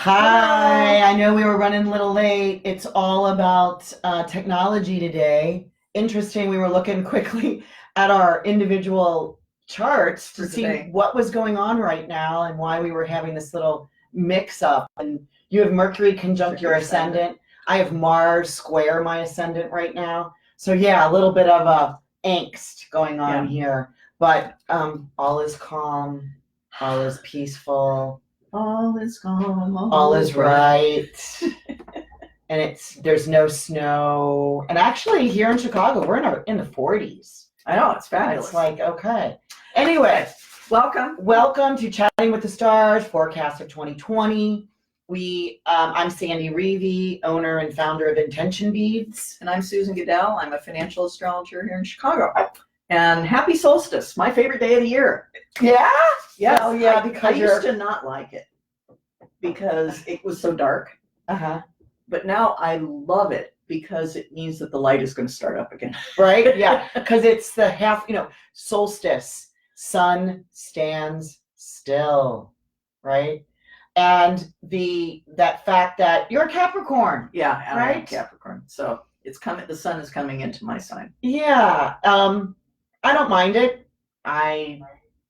Hi, I know we were running a little late. It's all about technology today. Interesting, we were looking quickly at our individual charts to For see today. what was going on right now and why we were having this little mix up. And you have Mercury conjunct your Mercury ascendant. I have Mars square my ascendant right now. So yeah, a little bit of a angst going on here, but all is calm, all is peaceful. All is calm. All is right. And there's no snow. And actually here in Chicago, we're in the 40s. I know, it's fabulous. It's like, okay. Anyway, welcome to Chatting with the Stars, forecast of 2020. I'm Sandy Reevy, owner and founder of Intention Beads. And I'm Susan Goodell. I'm a financial astrologer here in Chicago. And happy solstice, my favorite day of the year. Yeah? Yes. Oh yeah, I used to not like it because it was so dark. Uh-huh. But now I love it because it means that the light is going to start up again. Right? Yeah. Because it's the solstice. Sun stands still. Right? And that fact that you're a Capricorn. Yeah, and right? I'm Capricorn. So it's coming. The sun is coming into my sign. Yeah. I don't mind it. I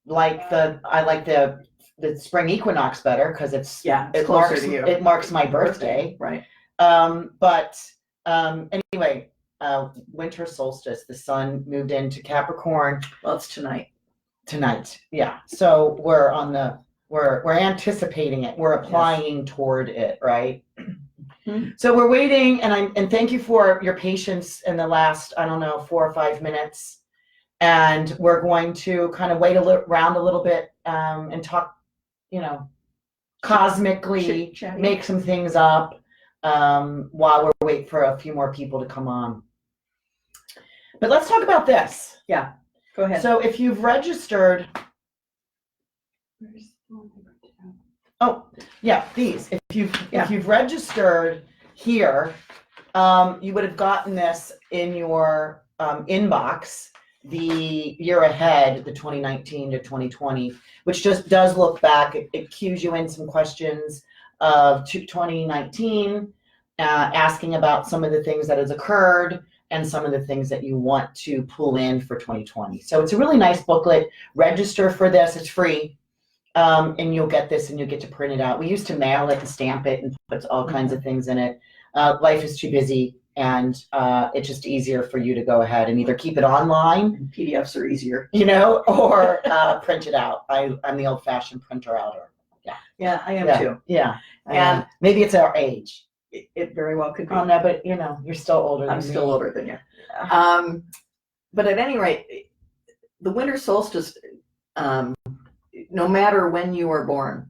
like the spring equinox better because it marks my birthday. Right. Anyway, winter solstice, the sun moved into Capricorn. Well, it's tonight. Yeah. So we're anticipating it. We're applying toward it, right? Mm-hmm. So we're waiting, and thank you for your patience in the last, 4 or 5 minutes. And we're going to kind of wait around a little bit and talk, cosmically, make some things up while we're waiting for a few more people to come on. But let's talk about this. Yeah, go ahead. So if you've registered, these. If you've registered here, you would have gotten this in your inbox. The year ahead, the 2019 to 2020, which just does look back. It cues you in some questions of 2019, asking about some of the things that has occurred and some of the things that you want to pull in for 2020. So it's a really nice booklet. Register for this. It's free. And you'll get this and you'll get to print it out. We used to mail it and stamp it and put all kinds of things in it. Life is too busy. And it's just easier for you to go ahead and either keep it online. And PDFs are easier. Or print it out. I'm the old-fashioned printer outer. Yeah, I am too. Yeah. And maybe it's our age. It very well could be. Oh, no, but you're still older than me. I'm still older than you. But at any rate, the winter solstice, no matter when you were born,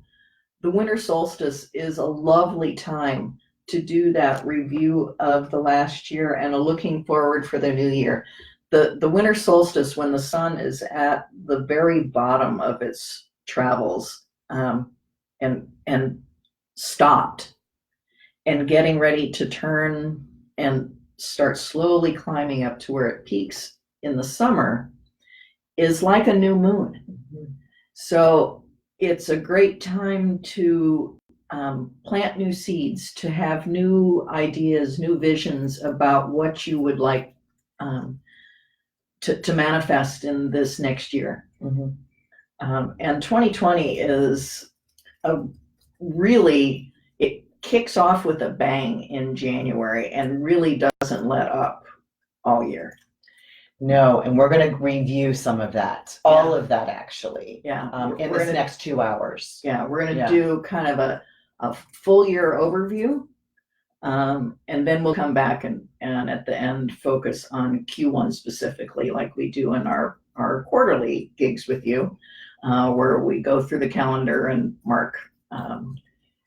the winter solstice is a lovely time to do that review of the last year and a looking forward for the new year. The winter solstice, when the sun is at the very bottom of its travels and stopped and getting ready to turn and start slowly climbing up to where it peaks in the summer, is like a new moon. Mm-hmm. So it's a great time to plant new seeds, to have new ideas, new visions about what you would like to manifest in this next year. Mm-hmm. And 2020 is it kicks off with a bang in January and really doesn't let up all year. No, and we're going to review some of that, all of that actually, in this next 2 hours. Yeah, we're going to do kind of a full year overview, and then we'll come back and at the end focus on Q1 specifically, like we do in our quarterly gigs with you, where we go through the calendar and mark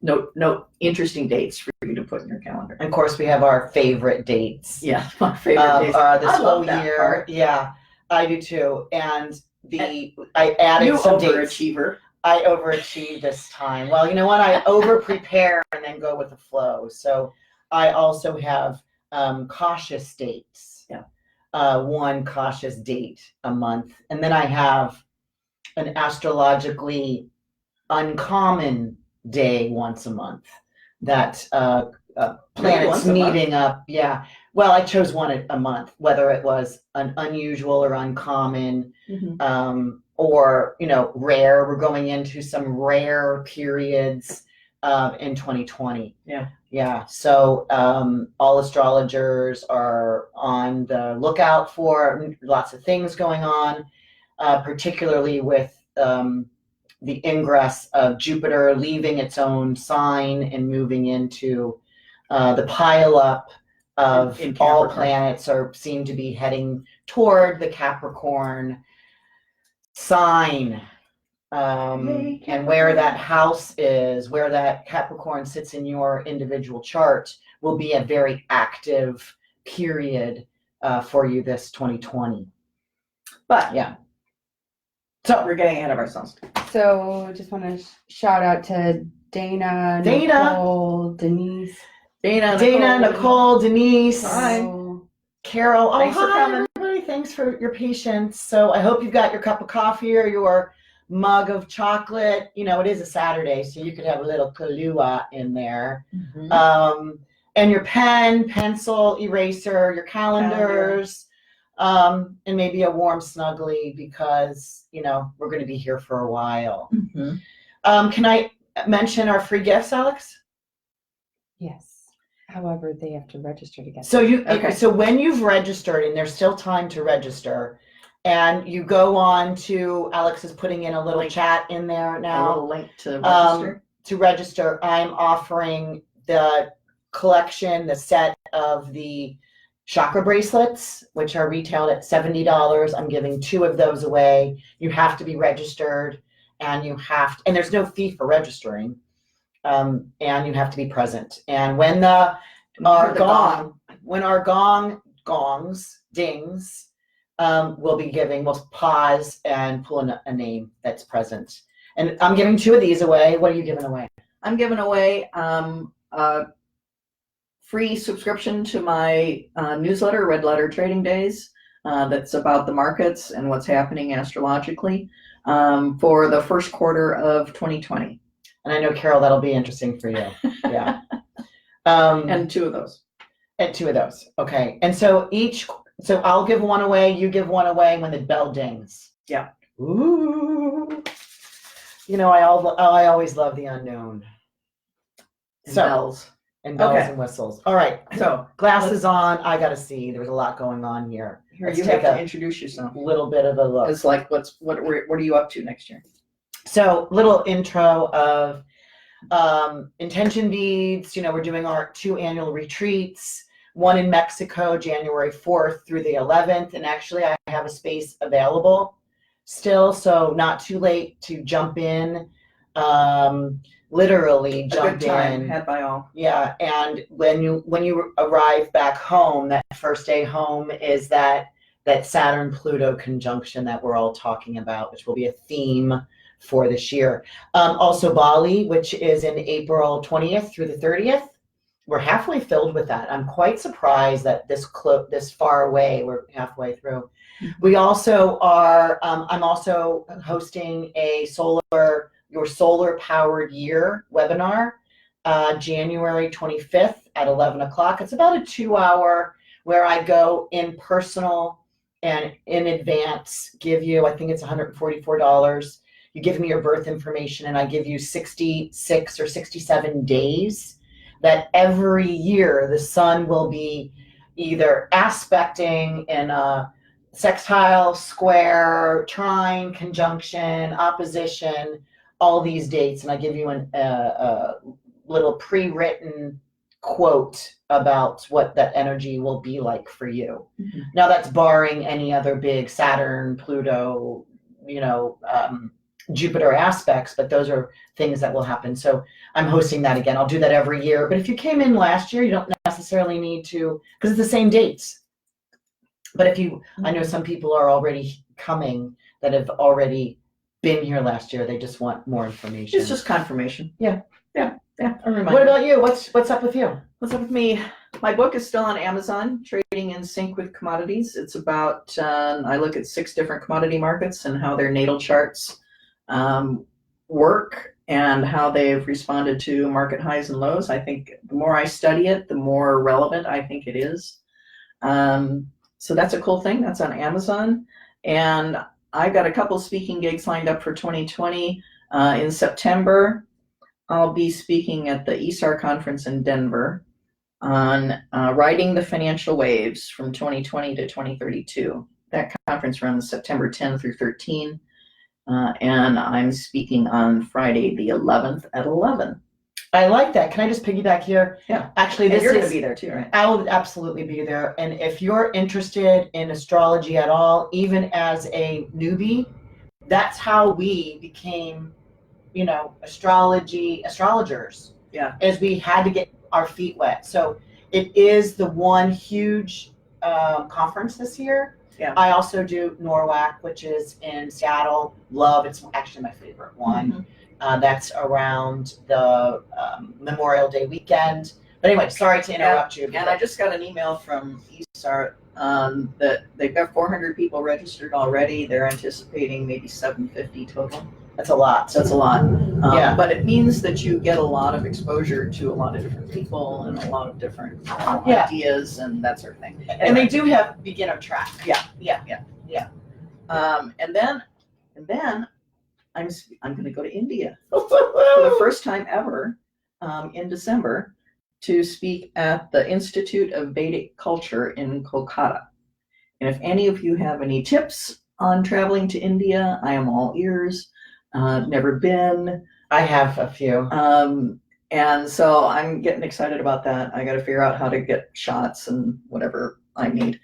no interesting dates for you to put in your calendar. And of course, we have our favorite dates. Yeah, my favorite dates. This whole year. Part. Yeah, I do too. And I added some dates. I overachieved this time. Well, you know what? I over-prepare and then go with the flow. So I also have cautious dates. Yeah. One cautious date a month. And then I have an astrologically uncommon day once a month. planets once a month. meeting up. Yeah. Well, I chose one a month, whether it was an unusual or uncommon, or, you know, rare. We're going into some rare periods in 2020. Yeah. Yeah. So all astrologers are on the lookout for lots of things going on, particularly with the ingress of Jupiter leaving its own sign and moving into the pileup of In all Capricorn. planets seem to be heading toward the Capricorn sign. And where that house is, where that Capricorn sits in your individual chart, will be a very active period for you this 2020. But Yeah. So we're getting ahead of ourselves. So just want to shout out to Dana, Nicole, Denise. Dana, Nicole, Denise, Hi. Carol. Oh, Thanks for hi, coming. everybody. Thanks for your patience. So I hope you've got your cup of coffee or your mug of chocolate. You know, it is a Saturday, so you could have a little Kahlua in there. And your pen, pencil, eraser, your calendars, and maybe a warm snuggly because, you know, we're going to be here for a while. Can I mention our free gifts, Alex? Yes. However, they have to register to get So Okay. so when you've registered, and there's still time to register, and you go on to, Alex is putting in a little chat in there A now. little link to register. To register, I'm offering the collection, the set of the chakra bracelets, which are retailed at $70. I'm giving 2 of those away. You have to be registered, and and there's no fee for registering. And you have to be present. And when our gong dings, we'll pause and pull a name that's present. And I'm giving 2 of these away. What are you giving away? I'm giving away a free subscription to my newsletter, Red Letter Trading Days, that's about the markets and what's happening astrologically for the first quarter of 2020. And I know, Carol, that'll be interesting for you. Yeah. And 2 of those. And 2 of those. Okay. And so I'll give 1 away, you give 1 away when the bell dings. Yeah. Ooh. You know, I always love the unknown. And bells. And bells Okay. and whistles. All right. So Glasses on. I got to see. There's a lot going on here. here Let's you take have to a introduce yourself. little bit of a look. It's like what are you up to next year? So, little intro of intention beads. You know, we're doing our 2 annual retreats, one in Mexico, January 4th through the 11th. And actually, I have a space available still, so not too late to jump in. Literally jump A good time in. had by all. Yeah, and when you arrive back home, that first day home is that Saturn-Pluto conjunction that we're all talking about, which will be a theme for this year. Also Bali, which is in April 20th through the 30th. We're halfway filled with that. I'm quite surprised that this far away, we're halfway through. We also are, I'm also hosting a Your Solar Powered Year webinar, January 25th at 11 o'clock. It's about a 2-hour where I go in personal and in advance give you, I think it's $144. You give me your birth information and I give you 66 or 67 days that every year the sun will be either aspecting in a sextile, square, trine, conjunction, opposition, all these dates. And I give you a little pre-written quote about what that energy will be like for you. Now that's barring any other big Saturn, Pluto, Jupiter aspects, but those are things that will happen. So I'm hosting that again. I'll do that every year. But if you came in last year, you don't necessarily need to, because it's the same dates. But I know some people are already coming that have already been here last year. They just want more information. It's just confirmation. Yeah. A reminder. What about you? What's up with you? What's up with me? My book is still on Amazon, Trading in Sync with Commodities. It's about, I look at 6 different commodity markets and how their natal charts work and how they've responded to market highs and lows. I think the more I study it, the more relevant I think it is. So that's a cool thing. That's on Amazon. And I've got a couple speaking gigs lined up for 2020. In September, I'll be speaking at the ESAR conference in Denver on riding the financial waves from 2020 to 2032. That conference runs September 10 through 13. And I'm speaking on Friday the 11th at 11. I like that. Can I just piggyback here? Yeah. Actually, And this you're going is, to be there too, right? I will absolutely be there. And if you're interested in astrology at all, even as a newbie, that's how we became, astrologers. Yeah. Is we had to get our feet wet. So it is the one huge conference this year. Yeah. I also do NORWAC, which is in Seattle. It's actually my favorite one. Mhm. That's around the Memorial Day weekend. But anyway, sorry to interrupt you. And I just got an email from ESAR that they've got 400 people registered already. They're anticipating maybe 750 total. That's a lot. So that's a lot. Yeah. But it means that you get a lot of exposure to a lot of different people and a lot of different Yeah. ideas and that sort of thing. And they do have beginner track. And then I'm going to go to India for the first time ever in December to speak at the Institute of Vedic Culture in Kolkata. And if any of you have any tips on traveling to India, I am all ears. Never been. I have a few. And so I'm getting excited about that. I got to figure out how to get shots and whatever I need.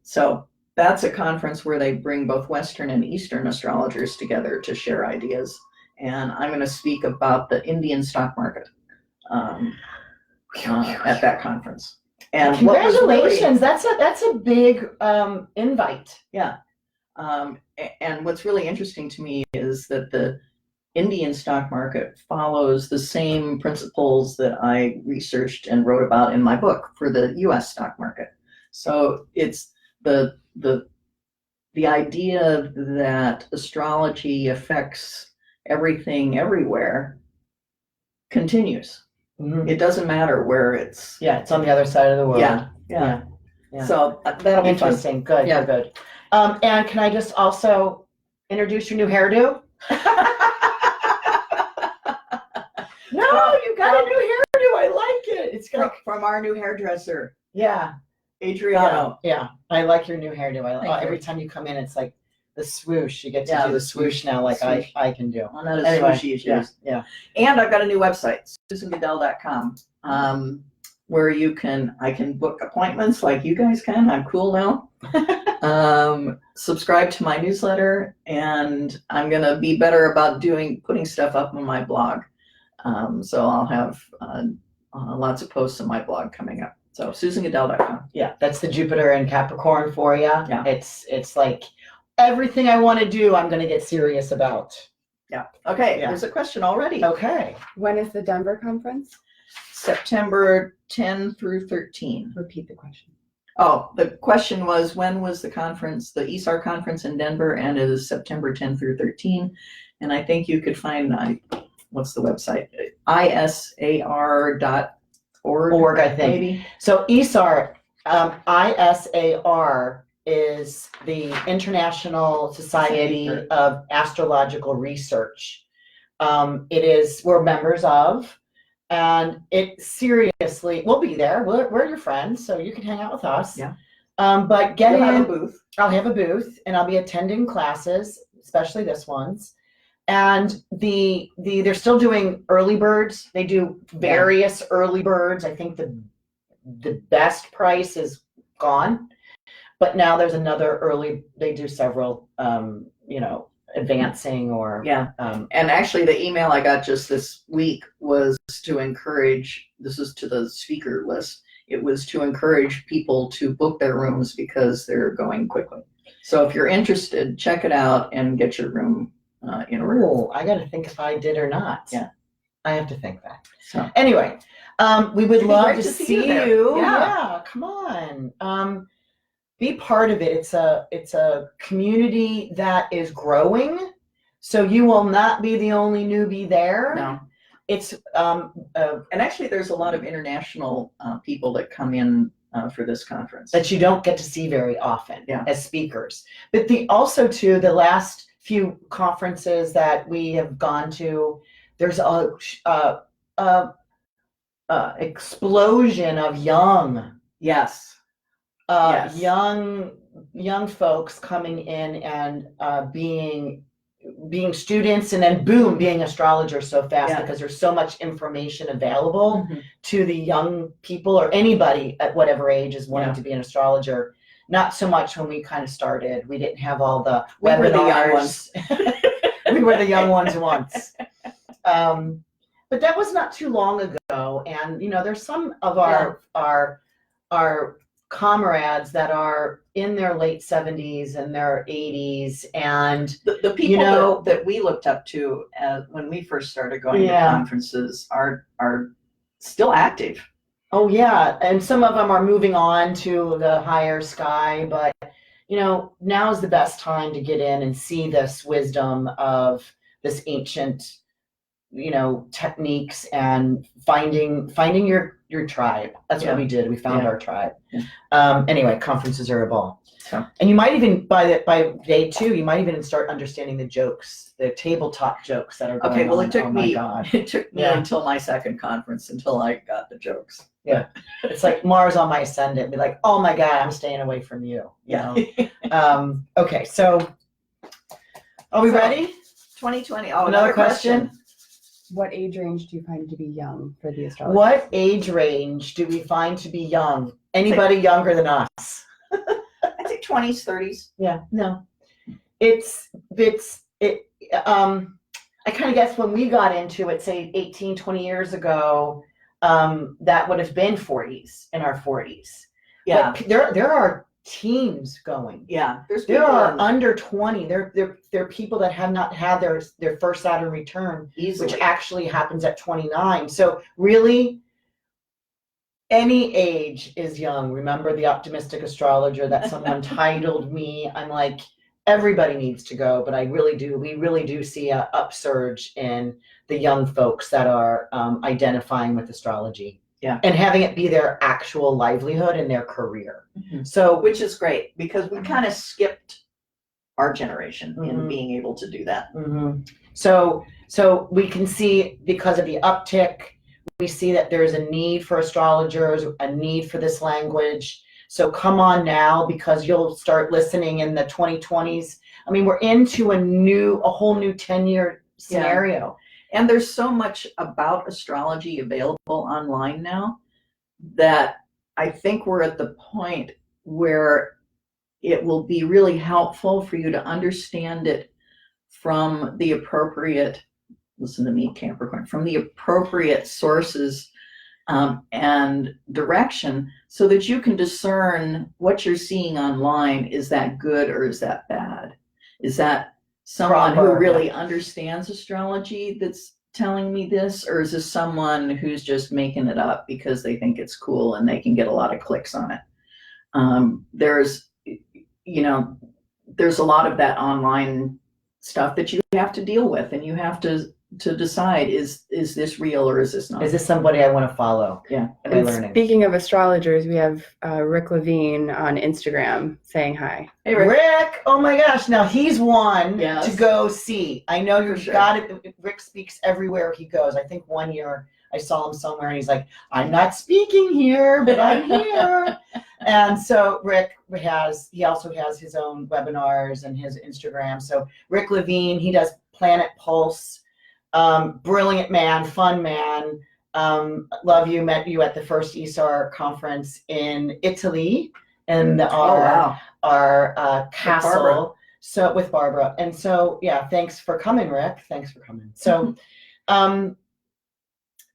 So that's a conference where they bring both Western and Eastern astrologers together to share ideas. And I'm going to speak about the Indian stock market at that conference. And Congratulations! That's a big invite. Yeah. And what's really interesting to me is that the Indian stock market follows the same principles that I researched and wrote about in my book for the US stock market. So it's the idea that astrology affects everything everywhere continues. Mhm. It doesn't matter where it's. Yeah, it's on the other side of the world. Yeah. Yeah. So that'll be fun. Interesting. Good. Yeah. Good. And can I just also introduce your new hairdo? No, you got a new hairdo. I like it. It's got From our new hairdresser, yeah. Adriano. Yeah. I like your new hairdo. Thank you. Every time you come in, it's like the swoosh. You get to Yeah, do the the swoosh now, like swoosh. I can do. Well, not as Anyway, swishy as yeah, yours. yeah. And I've got a new website, SusanGoodell.com, where I can book appointments like you guys can. I'm cool now. Subscribe to my newsletter, and I'm gonna be better about putting stuff up on my blog. So I'll have lots of posts on my blog coming up. So SusanGoodell.com. Yeah, that's the Jupiter and Capricorn for you. Yeah. It's like everything I want to do, I'm going to get serious about. Yeah. Okay. Yeah. There's a question already. Okay. When is the Denver conference? September 10 through 13. Repeat the question. Oh, the question was, when was the conference, the ESAR conference in Denver? And it is September 10 through 13. And I think you could find, what's the website? isar.org. Org, I think. Maybe. So ISAR, ISAR is the International Society of Astrological Research. We're members of, and it seriously, we'll be there. We're your friends, so you can hang out with us. Yeah. But get You'll in. have a booth. I'll have a booth, and I'll be attending classes, especially this one's. And they're still doing early birds. They do various early birds. I think the best price is gone, but now there's another early. They do several, advancing or Yeah. And actually, the email I got just this week was to encourage. This is to the speaker list. It was to encourage people to book their rooms because they're going quickly. So if you're interested, check it out and get your room in order. Oh, I got to think if I did or not. Yeah. I have to think that. So Anyway, we would It'd be love great to to see see you there. you. Yeah. Come on. Be part of it. It's a community that is growing. So you will not be the only newbie there. No. It's And actually, there's a lot of international people that come in for this conference. that you don't get to see very often Yeah. as speakers. But also too, the last few conferences that we have gone to, there's a explosion of young Yes. Yes. young folks coming in and being students, and then boom, being astrologers so fast Yeah. because there's so much information available Mhm. to the young people or anybody at whatever age is wanting Yeah. to be an astrologer. Not so much when we kind of started. We didn't have all the We were the young webinars. We were the young ones once. But that was not too long ago, and there's some of our comrades that are in their late 70s and their 80s, and The people that we looked up to when we first started going Yeah. to conferences are still active. oh yeah, and some of them are moving on to the higher sky, but now is the best time to get in and see this wisdom of this ancient techniques and finding your tribe. That's Yeah. what we did. We found Yeah. our tribe. Yeah. Anyway, conferences are a ball. So. And you might even by day 2, you might even start understanding the jokes, the tabletop jokes that are going Okay, well, on. it took Oh my me God. it took me Yeah. until my second conference until I got the jokes. It's like Mars on my ascendant. Be like, oh my God, I'm staying away from you. Yeah. Okay, so are we So, ready? 2020. Oh, Another question? What age range do you find to be young for the astrologer? What age range do we find to be young? Anybody younger than us? I think 20s, 30s. Yeah, no. I kind of guess when we got into it, say 18, 20 years ago, that would have been 40s, in our 40s. Yeah. But there are teens going. Yeah. There's There people are in under 20. There are people that have not had their first Saturn return, easily. which actually happens at 29. So really, any age is young. Remember the optimistic astrologer that someone titled me? I'm like, everybody needs to go, but we really do see a upsurge in the young folks that are identifying with astrology. Yeah. And having it be their actual livelihood and their career. Mhm. So Which is great because we kind of skipped our generation in Mhm. being able to do that. Mhm. So we can see, because of the uptick, we see that there's a need for astrologers, a need for this language. So come on now, because you'll start listening in the 2020s. I mean, we're into a whole new 10-year scenario. And there's so much about astrology available online now that I think we're at the point where it will be really helpful for you to understand it from the appropriate, listen to me, Capricorn, from the appropriate sources and direction, so that you can discern what you're seeing online. Is that good or is that bad? Is that someone Proper. who really understands astrology that's telling me this, or is this someone who's just making it up because they think it's cool and they can get a lot of clicks on it? There's a lot of that online stuff that you have to deal with, and you have to decide, is this real or is this not? Is this somebody I want to follow? Yeah. Am I And learning? speaking of astrologers, we have Rick Levine on Instagram saying hi. Hey, Rick. Rick, oh my gosh, now he's one Yes. to go see. I know you've sure. got it. Rick speaks everywhere he goes. I think one year I saw him somewhere and he's like, I'm not speaking here, but I'm here. And so Rick he also has his own webinars and his Instagram. So Rick Levine, he does Planet Pulse. Brilliant man, fun man. Love you. Met you at the first ESAR conference in Italy, and Wow. our castle. Barbara. So with Barbara, and so yeah, thanks for coming, Rick. Thanks for coming. So,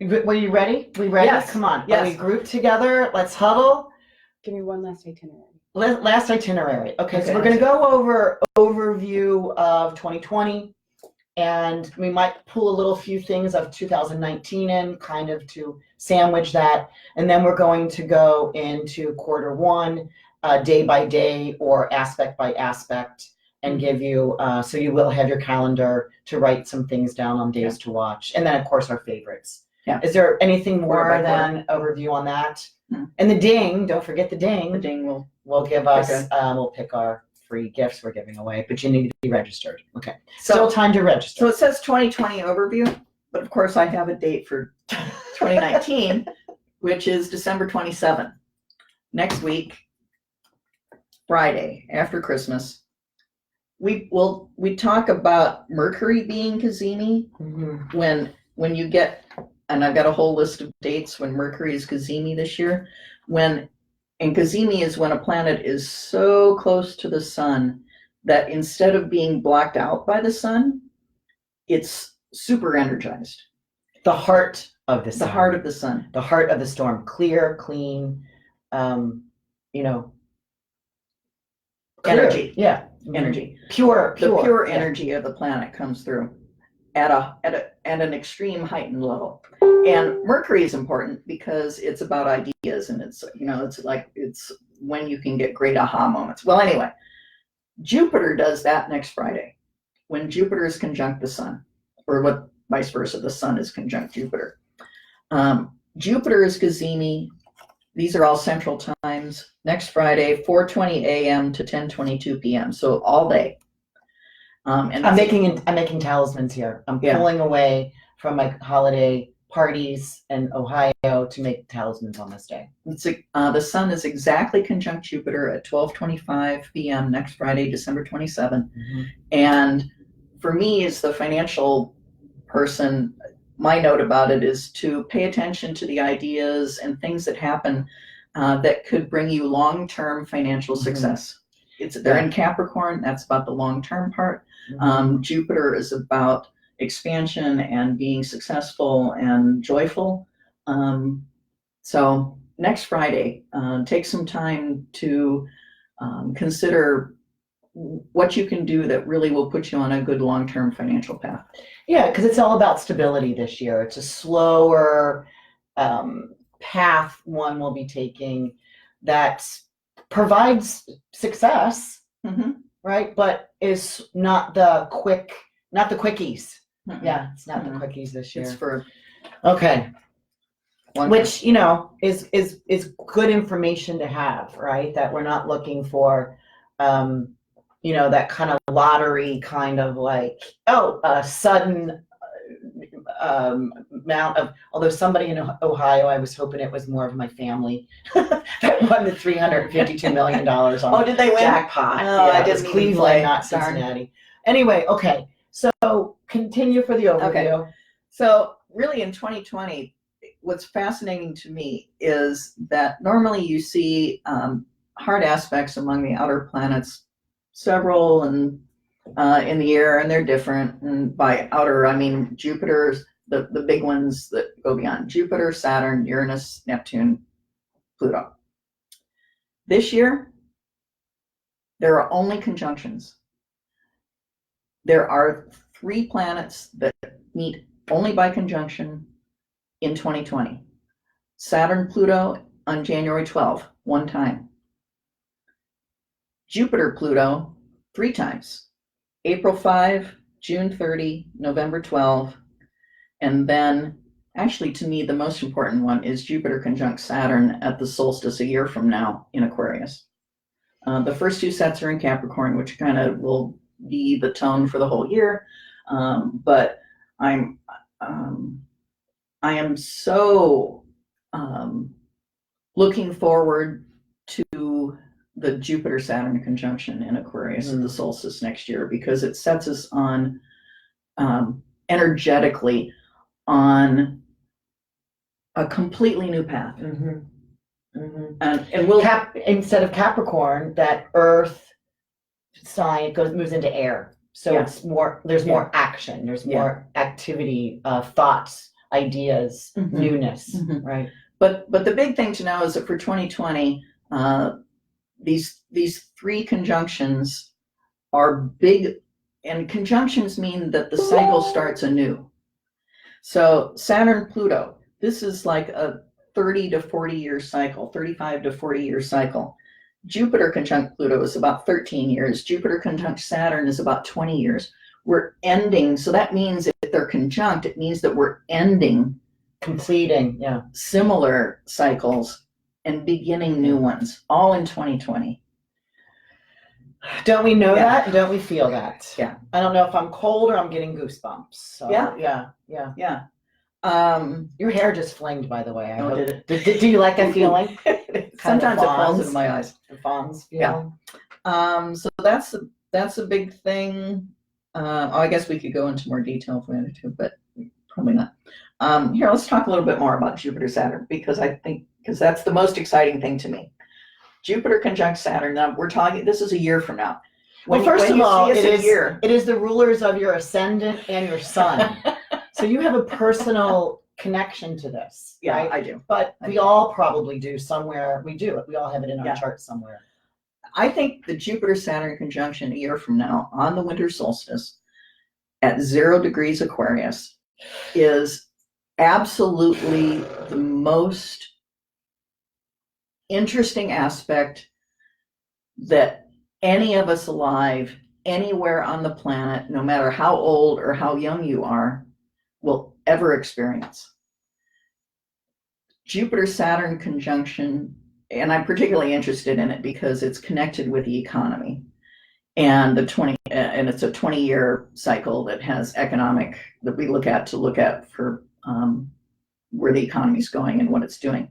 were you ready? We ready? Yes. Come on. Yes. Are we grouped together? Let's huddle. Give me one last itinerary. Last itinerary. Okay, so Okay. we're going to go over overview of 2020, and we might pull a little few things of 2019 in, kind of to sandwich that, and then we're going to go into quarter one, day by day or aspect by aspect, and give you, so you will have your calendar to write some things down on days to watch. And then, of course, our favorites. Yeah. Is there anything more Quarter by than a review on that? Hmm. And the ding, don't forget the ding. The ding will give us, Okay. we'll pick our free gifts we're giving away, but you need to be registered. Okay. So- Still time to register. So it says 2020 overview, but of course I have a date for 2019, which is December 27th. Next week, Friday, after Christmas. We talk about Mercury being Cazimi Mhm. when you get, and I've got a whole list of dates when Mercury is Cazimi this year. And Cazimi is when a planet is so close to the sun that instead of being blocked out by the sun, it's super energized. The heart of the The sun. heart of the sun. The heart of the storm. Clear, clean, you know. clear. Energy. Yeah. Energy. Pure. The pure yeah. energy of the planet comes through at an extreme heightened level. And Mercury is important because it's about ideas, and it's when you can get great aha moments. Well, anyway, Jupiter does that next Friday when Jupiter is conjunct the sun, or what vice versa, the sun is conjunct Jupiter. Jupiter is Cazimi. These are all central times. Next Friday, 4:20 a.m. to 10:22 p.m. So all day. And I'm making talismans here. I'm Yeah. pulling away from my holiday parties in Ohio to make talismans on this day. the sun is exactly conjunct Jupiter at 12:25 p.m. next Friday, December 27th. And for me, as the financial person, my note about it is to pay attention to the ideas and things that happen that could bring you long-term financial Mhm. success. They're in Capricorn. That's about the long-term part. Jupiter is about expansion and being successful and joyful. So next Friday, take some time to consider what you can do that really will put you on a good long-term financial path. Yeah, because it's all about stability this year. It's a slower path one will be taking that provides success, Mhm. right? But is not the quickies. Mhm. Yeah, it's not Mhm. the quickies this year. It's for Okay. one. Which, is good information to have, right? That we're not looking for, that kind of lottery kind of like, a sudden amount of, although somebody in Ohio, I was hoping it was more of my family that won the $352 million on Oh, did they win? jackpot. Oh, Yeah, I it was didn't even Cleveland, play. not Darn. Cincinnati. Anyway, okay. So continue for the overview. Okay. So really in 2020, what's fascinating to me is that normally you see hard aspects among the outer planets, several and in the year, and they're different. And by outer, I mean Jupiter's the big ones that go beyond Jupiter, Saturn, Uranus, Neptune, Pluto. This year, there are only conjunctions. There are 3 planets that meet only by conjunction in 2020. Saturn, Pluto on January 12, 1 time. Jupiter, Pluto, 3 times. April 5, June 30, November 12, and then, actually to me, the most important one is Jupiter conjunct Saturn at the solstice a year from now in Aquarius. The first 2 sets are in Capricorn, which kind of will be the tone for the whole year. But I am so looking forward to the Jupiter-Saturn conjunction in Aquarius at the solstice next year, because it sets us on energetically on a completely new path. And we'll instead of Capricorn, that Earth sign moves into air. So Yeah. it's more. There's more action. There's more activity, thoughts, ideas, Mhm. newness. Mhm. Right. But the big thing to know is that for 2020, these 3 conjunctions are big, and conjunctions mean that the cycle starts anew. So Saturn, Pluto, this is like a 30 to 40 year cycle, 35 to 40 year cycle. Jupiter conjunct Pluto is about 13 years. Jupiter conjunct Saturn is about 20 years. We're ending, so that means if they're conjunct, it means that we're ending Completing, yeah. similar cycles and beginning new ones, all in 2020. Don't we know Yeah. that? Don't we feel that? Yeah. I don't know if I'm cold or I'm getting goosebumps. So, Yeah. Yeah. Yeah. Your hair just flinged, by the way. I Oh, hope. did it? Do you like that feeling? Sometimes it falls fawns. into my eyes. The fawns Yeah. feeling. So that's a big thing. I guess we could go into more detail if we wanted to, but probably not. Here, let's talk a little bit more about Jupiter Saturn because that's the most exciting thing to me. Jupiter conjunct Saturn. Now we're talking. This is a year from now. Well, first of all, it is the rulers of your ascendant and your sun. So you have a personal connection to this, Yeah, right? I do. But I we do. all probably do somewhere. We do it. We all have it in our Yeah. chart somewhere. I think the Jupiter Saturn conjunction a year from now on the winter solstice at 0 degrees Aquarius is absolutely the most interesting aspect that any of us alive anywhere on the planet, no matter how old or how young you are, will ever experience. Jupiter Saturn conjunction, and I'm particularly interested in it because it's connected with the economy and it's a 20-year cycle that has economic that we look at for where the economy is going and what it's doing.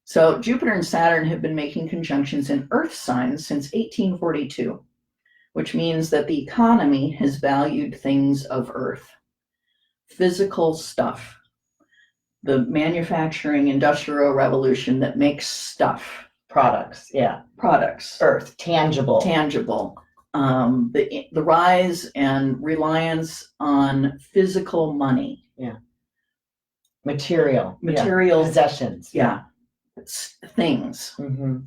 So Jupiter and Saturn have been making conjunctions in Earth signs since 1842, which means that the economy has valued things of Earth, physical stuff, the manufacturing industrial revolution that makes stuff, Products, yeah. products, Earth, tangible. the rise and reliance on physical money, Material. material, Possessions. things. Mm-hmm.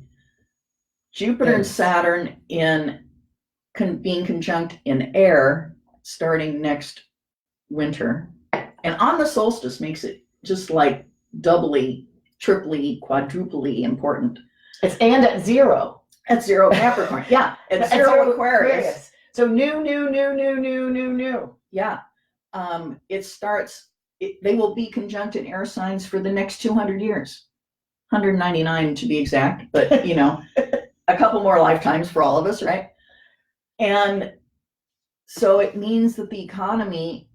Jupiter and Things. Saturn being conjunct in air starting next winter, and on the solstice makes it just like doubly, triply, quadruply important. It's and at 0. At 0 Capricorn, yeah, at 0 Aquarius. So new. Yeah, they will be conjunct in air signs for the next 200 years, 199 to be exact, but a couple more lifetimes for all of us, right? And so it means that the economy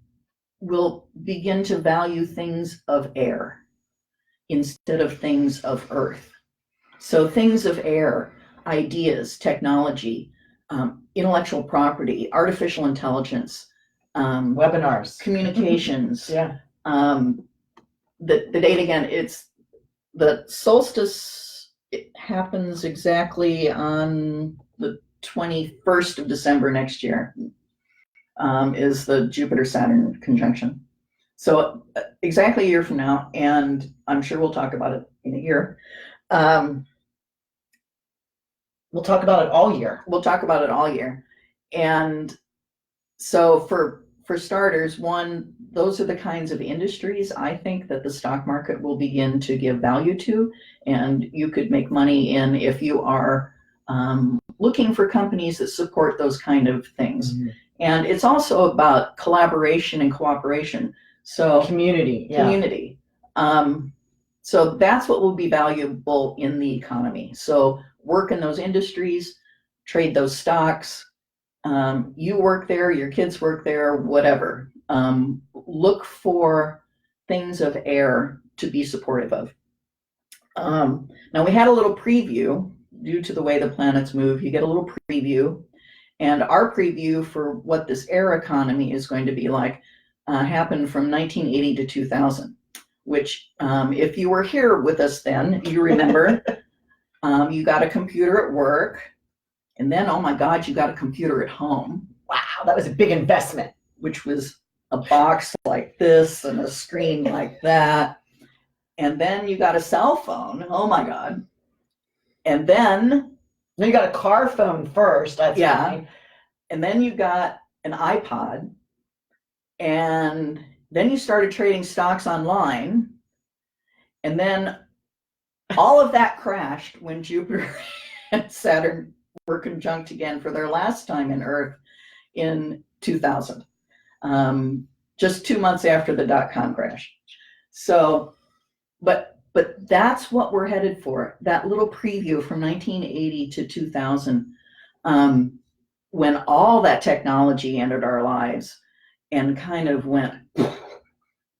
will begin to value things of air instead of things of earth. So things of air, ideas, technology, intellectual property, artificial intelligence, Webinars. communications. Yeah. The date again, it's the solstice. It happens exactly on the 21st of December next year, is the Jupiter-Saturn conjunction. So exactly a year from now, and I'm sure we'll talk about it in a year. We'll talk about it all year. We'll talk about it all year. And so for starters, one, those are the kinds of industries I think that the stock market will begin to give value to, and you could make money in if you are looking for companies that support those kind of things. Mm-hmm. And it's also about collaboration and cooperation. So Community. Yeah. community. So that's what will be valuable in the economy. So work in those industries, trade those stocks. You work there, your kids work there, whatever. Look for things of air to be supportive of. Now we had a little preview due to the way the planets move. You get a little preview, and our preview for what this air economy is going to be like happened from 1980 to 2000, which if you were here with us then, you remember you got a computer at work, and then, oh my God, you got a computer at home. Wow, that was a big investment. Which was a box like this and a screen like that. And then you got a cell phone. Oh my God. And then You got a car phone first. That's Yeah. fine. and then you got an iPod. And then you started trading stocks online. And then all of that crashed when Jupiter and Saturn were conjunct again for their last time in Earth in 2000, just 2 months after the dot-com crash. So, but that's what we're headed for. That little preview from 1980 to 2000, when all that technology entered our lives and kind of went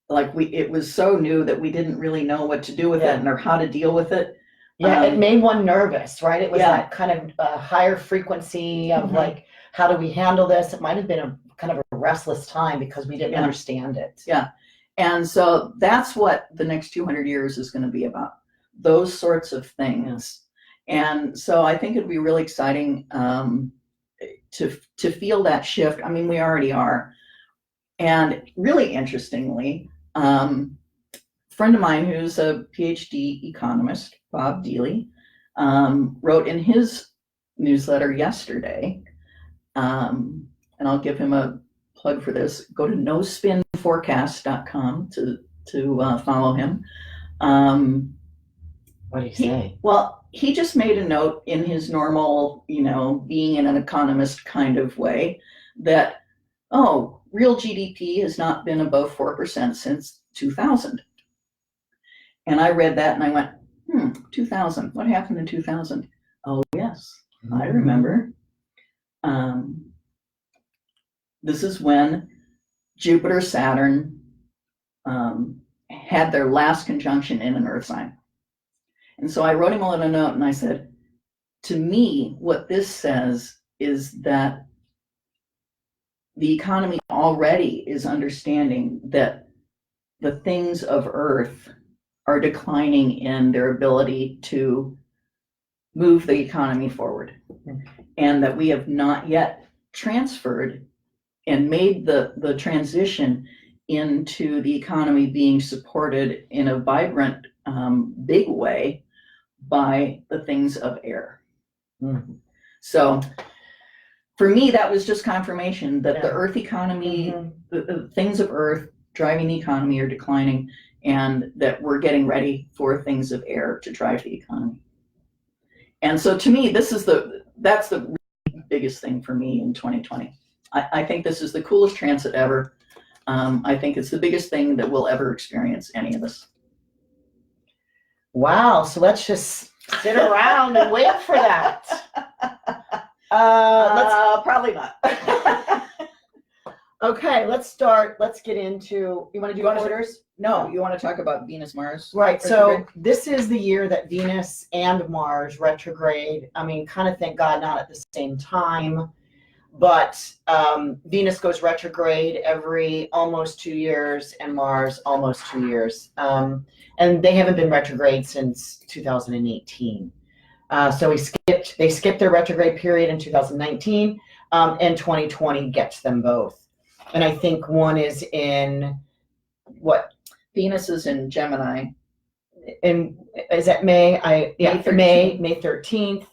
like it was so new that we didn't really know what to do with it or how to deal with it. Yeah, it made one nervous, right? It was Yeah. that kind of higher frequency of Mhm. like, how do we handle this? It might have been a kind of a restless time because we didn't Yeah. understand it. Yeah. And so that's what the next 200 years is going to be about. Those sorts of things. And so I think it'd be really exciting to feel that shift. I mean, we already are. And really interestingly, a friend of mine who's a PhD economist, Bob Deely, wrote in his newsletter yesterday, and I'll give him a plug for this. Go to nospinforecast.com to follow him. What do you say? Well, he just made a note in his normal, being an economist kind of way that, real GDP has not been above 4% since 2000. And I read that and I went, 2000, what happened in 2000? Oh, yes, I remember. This is when Jupiter, Saturn had their last conjunction in an Earth sign. And so I wrote him a little note and I said, to me, what this says is that the economy already is understanding that the things of Earth are declining in their ability to move the economy forward, and that we have not yet transferred and made the transition into the economy being supported in a vibrant, big way by the things of air. Mm-hmm. So for me, that was just confirmation that the Earth economy, Mm-hmm. the things of Earth driving the economy are declining, and that we're getting ready for things of air to drive the economy. And so to me, that's the biggest thing for me in 2020. I think this is the coolest transit ever. I think it's the biggest thing that we'll ever experience, any of us. Wow, so let's just sit around and wait for that. Probably not. Okay, let's get into, you want to do orders? No, you want to talk about Venus, Mars? Right, so retrograde? this is the year that Venus and Mars retrograde. I mean, kind of thank God not at the same time, but Venus goes retrograde every almost 2 years and Mars almost 2 years. And they haven't been retrograde since 2018. So they skipped their retrograde period in 2019, and 2020 gets them both. And I think one is in what? Venus is in Gemini. Is that May? May 13th,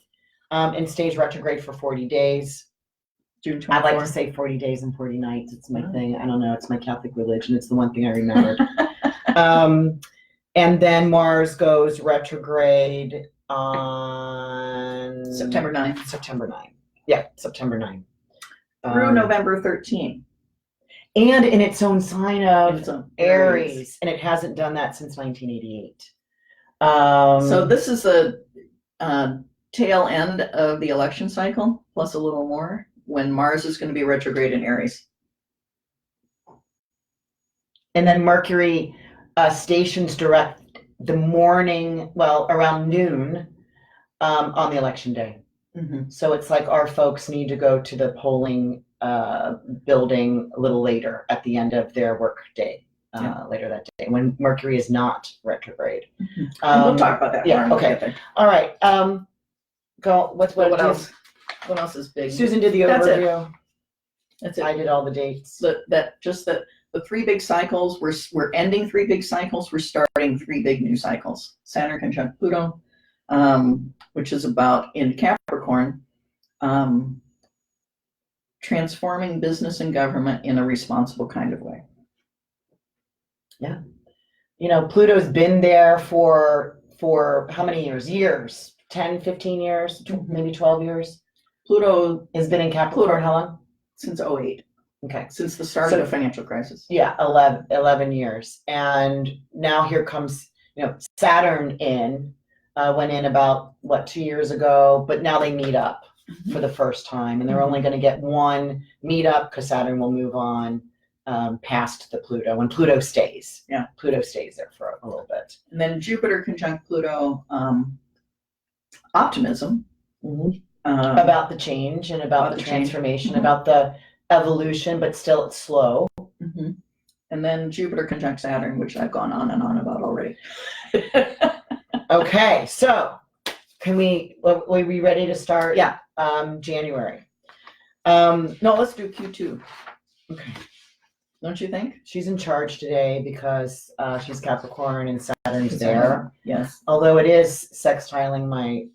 and stays retrograde for 40 days. June 24th. I like to say 40 days and 40 nights. It's my thing. I don't know. It's my Catholic religion. It's the one thing I remembered. And then Mars goes retrograde on September 9th. September 9th. Yeah, September 9th. Through November 13th. And in its own sign of It's on Aries, and it hasn't done that since 1988. So this is the tail end of the election cycle, plus a little more, when Mars is going to be retrograde in Aries. And then Mercury stations direct the morning, around noon on the election day. Mm-hmm. So it's like our folks need to go to the polling building a little later at the end of their work day, later that day, when Mercury is not retrograde. Mm-hmm. We'll talk about that. Yeah, more. okay. All right. Go. What else? What else is big? Susan did the That's it. overview. That's it. I did all the dates. The 3 big cycles. We're ending 3 big cycles. We're starting 3 big new cycles. Saturn conjunct Pluto, which is about in Capricorn, transforming business and government in a responsible kind of way. Yeah. Pluto's been there for how many years? Years. 10, 15 years, Mhm. maybe 12 years. Pluto Has been in Capricorn how long? since '08, Okay. since the start So- of the financial crisis. Yeah, 11 years. And now here comes, Saturn went in about, 2 years ago, but now they meet up for the first time. And they're only going to get one meetup because Saturn will move on past the Pluto when Pluto stays. Yeah. Pluto stays there for a little bit. And then Jupiter conjunct Pluto, optimism. About the change and about About the the change. transformation, Mhm. about the evolution, but still it's slow. Mhm. And then Jupiter conjunct Saturn, which I've gone on and on about already. Okay, so are we ready to start? Yeah. January. No, let's do Q2. Okay. Don't you think? She's in charge today because she's Capricorn and Saturn's there. Yes. Although it is sextiling my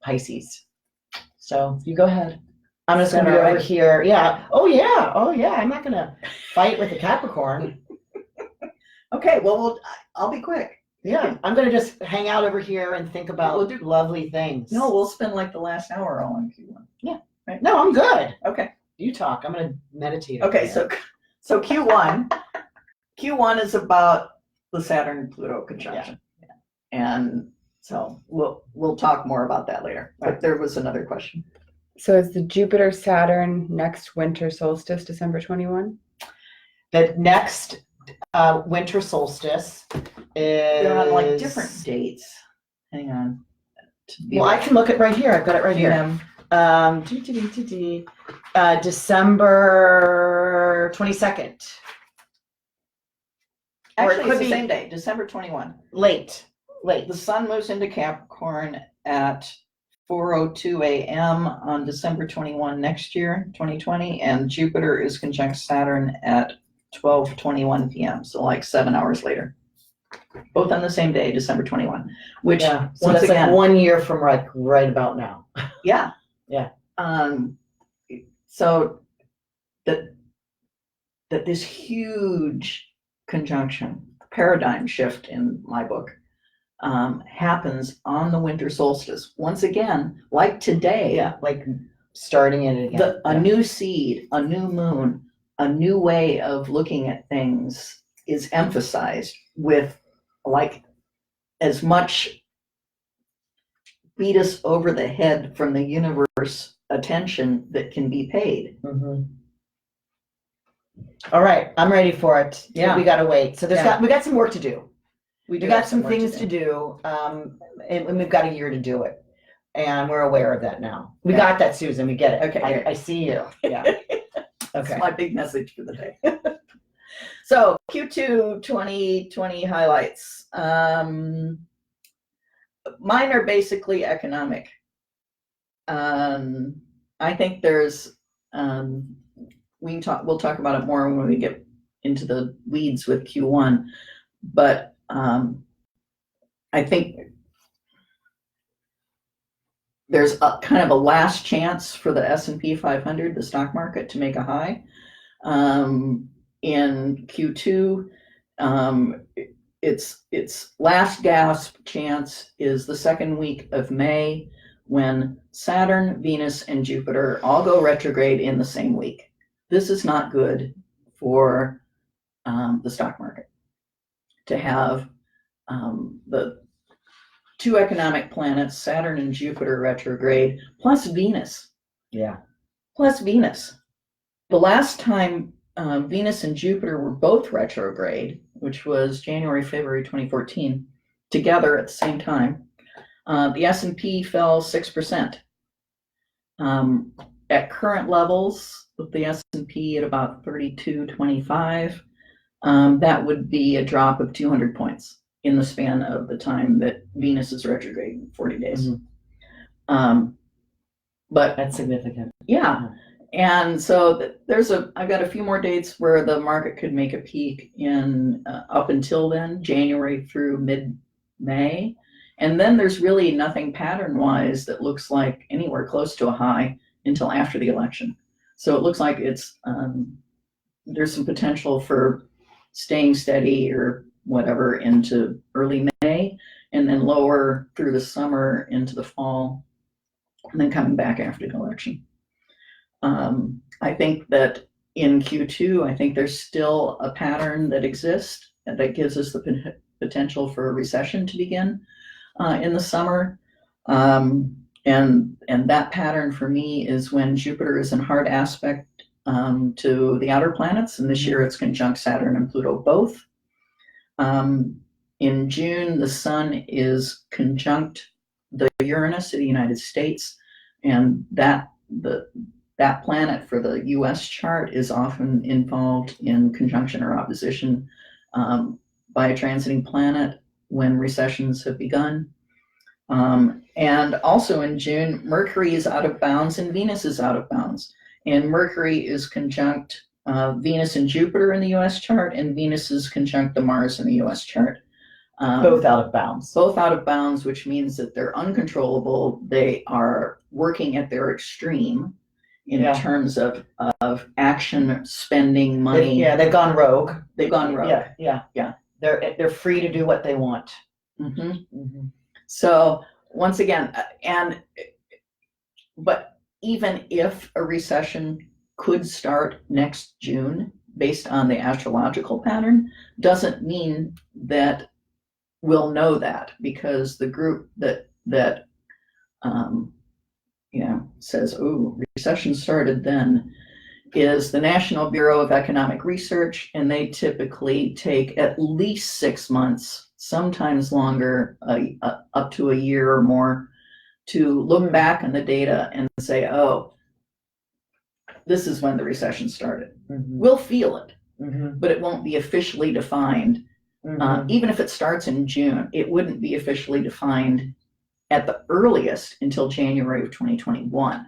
Pisces. So you go ahead. I'm just Is that gonna be all over right? here. Yeah. Oh yeah. I'm not gonna fight with a Capricorn. Okay, well, I'll be quick. Yeah. I'm gonna just hang out over here and think about We'll do- lovely things. No, we'll spend like the last hour all on Q1. No, I'm good. Okay. You talk. I'm gonna meditate. Okay, over so Q1 is about the Saturn Pluto conjunction. And so we'll talk more about that later. But there was another question. So is the Jupiter Saturn next winter solstice December 21? The next winter solstice is. They're on like different dates. Hang on. Well, I can look at right here. I've got it right here. December 22nd. Or it Actually, could it's the be- same day, December 21. Late. The sun moves into Capricorn at 4:02 a.m. on December 21 next year, 2020, and Jupiter is conjunct Saturn at 12:21 p.m. So like 7 hours later, both on the same day, December 21. Which Yeah. So once that's again, like 1 year from right about now. yeah, Yeah. So that this huge conjunction paradigm shift in my book happens on the winter solstice. Once again, like today, Yeah. Like starting it again. a new seed, a new moon, a new way of looking at things is emphasized with like as much beat us over the head from the universe attention that can be paid. Mhm. All right. I'm ready for it. Yeah. We gotta wait. So Yeah. we got some work to do. We do got have some work things to do, and we've got a year to do it, and we're aware of that now. We Yeah. got that, Susan. We get it. Okay. I see you. Yeah. That's Okay. my big message for the day. So Q2 2020 highlights. Mine are basically economic. I think there's we'll talk about it more when we get into the weeds with Q1, but I think there's a kind of a last chance for the S&P 500, the stock market, to make a high. In Q2, its last gasp chance is the second week of May, when Saturn, Venus, and Jupiter all go retrograde in the same week. This is not good for the stock market to have the two economic planets, Saturn and Jupiter, retrograde, plus Venus. Yeah. Plus Venus. The last time Venus and Jupiter were both retrograde, which was January, February 2014, together at the same time, the S&P fell 6%. At current levels, with the S&P at about 32.25, that would be a drop of 200 points in the span of the time that Venus is retrograde, 40 days. But That's significant. yeah, and so I've got a few more dates where the market could make a peak in up until then, January through mid-May. And then there's really nothing pattern-wise that looks like anywhere close to a high until after the election. So it looks like there's some potential for staying steady or whatever into early May, and and then lower through the summer into the fall, and then coming back after the election. I think that in Q2, I think there's still a pattern that exists that gives us the potential for a recession to begin in the summer. And that pattern for me is when Jupiter is in hard aspect to the outer planets, and this year it's conjunct Saturn and Pluto both. In June, the Sun is conjunct the Uranus of the United States, and that planet for the U.S. chart is often involved in conjunction or opposition by a transiting planet when recessions have begun. And also in June, Mercury is out of bounds and Venus is out of bounds. And Mercury is conjunct Venus and Jupiter in the U.S. chart, and Venus is conjunct the Mars in the U.S. chart. Both out of bounds. Both out of bounds, which means that they're uncontrollable. They are working at their extreme in terms of action, spending, money. They've gone rogue. They've gone rogue. Yeah. They're free to do what they want. So once again, but even if a recession could start next June based on the astrological pattern, doesn't mean that we'll know that, because the group that says, oh, recession started then, is the National Bureau of Economic Research, and they typically take at least 6 months, sometimes longer, up to a year or more, to look back on the data and say, oh, this is when the recession started. We'll feel it, but it won't be officially defined. Even if it starts in June, it wouldn't be officially defined at the earliest until January of 2021,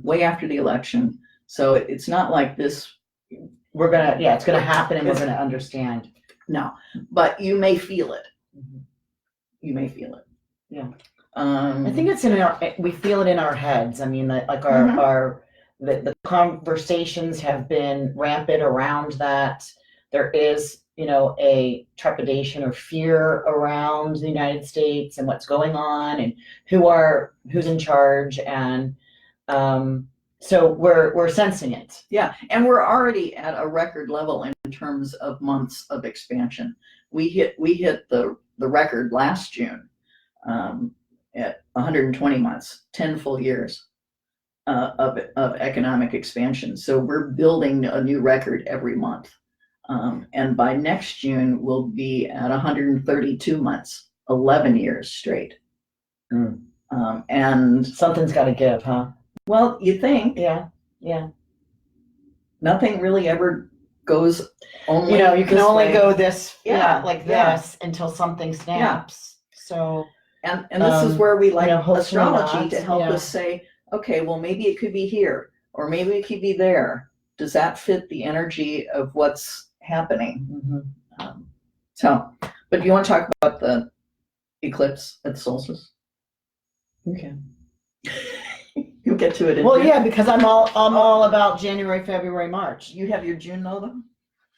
way after the election. So it's not like this. It's gonna happen and we're gonna understand. No, but you may feel it. You may feel it. Yeah. I think it's we feel it in our heads. I mean, like the conversations have been rampant around that. There is, a trepidation or fear around the United States and what's going on and who's in charge. And so we're sensing it. Yeah. And we're already at a record level in terms of months of expansion. We hit the record last June at 120 months, 10 full years of economic expansion. So we're building a new record every month. And by next June, we'll be at 132 months, 11 years straight. And something's got to give, huh? Well, you think. Yeah. Nothing really ever goes only. You can only go this, like this until something snaps. So. And this is where we like astrology not, to help us say, okay, well, maybe it could be here, or maybe it could be there. Does that fit the energy of what's happening? But you want to talk about the eclipse at the solstice? Okay. You'll get to it. Well, yeah, because I'm all about January, February, March. You have your June though?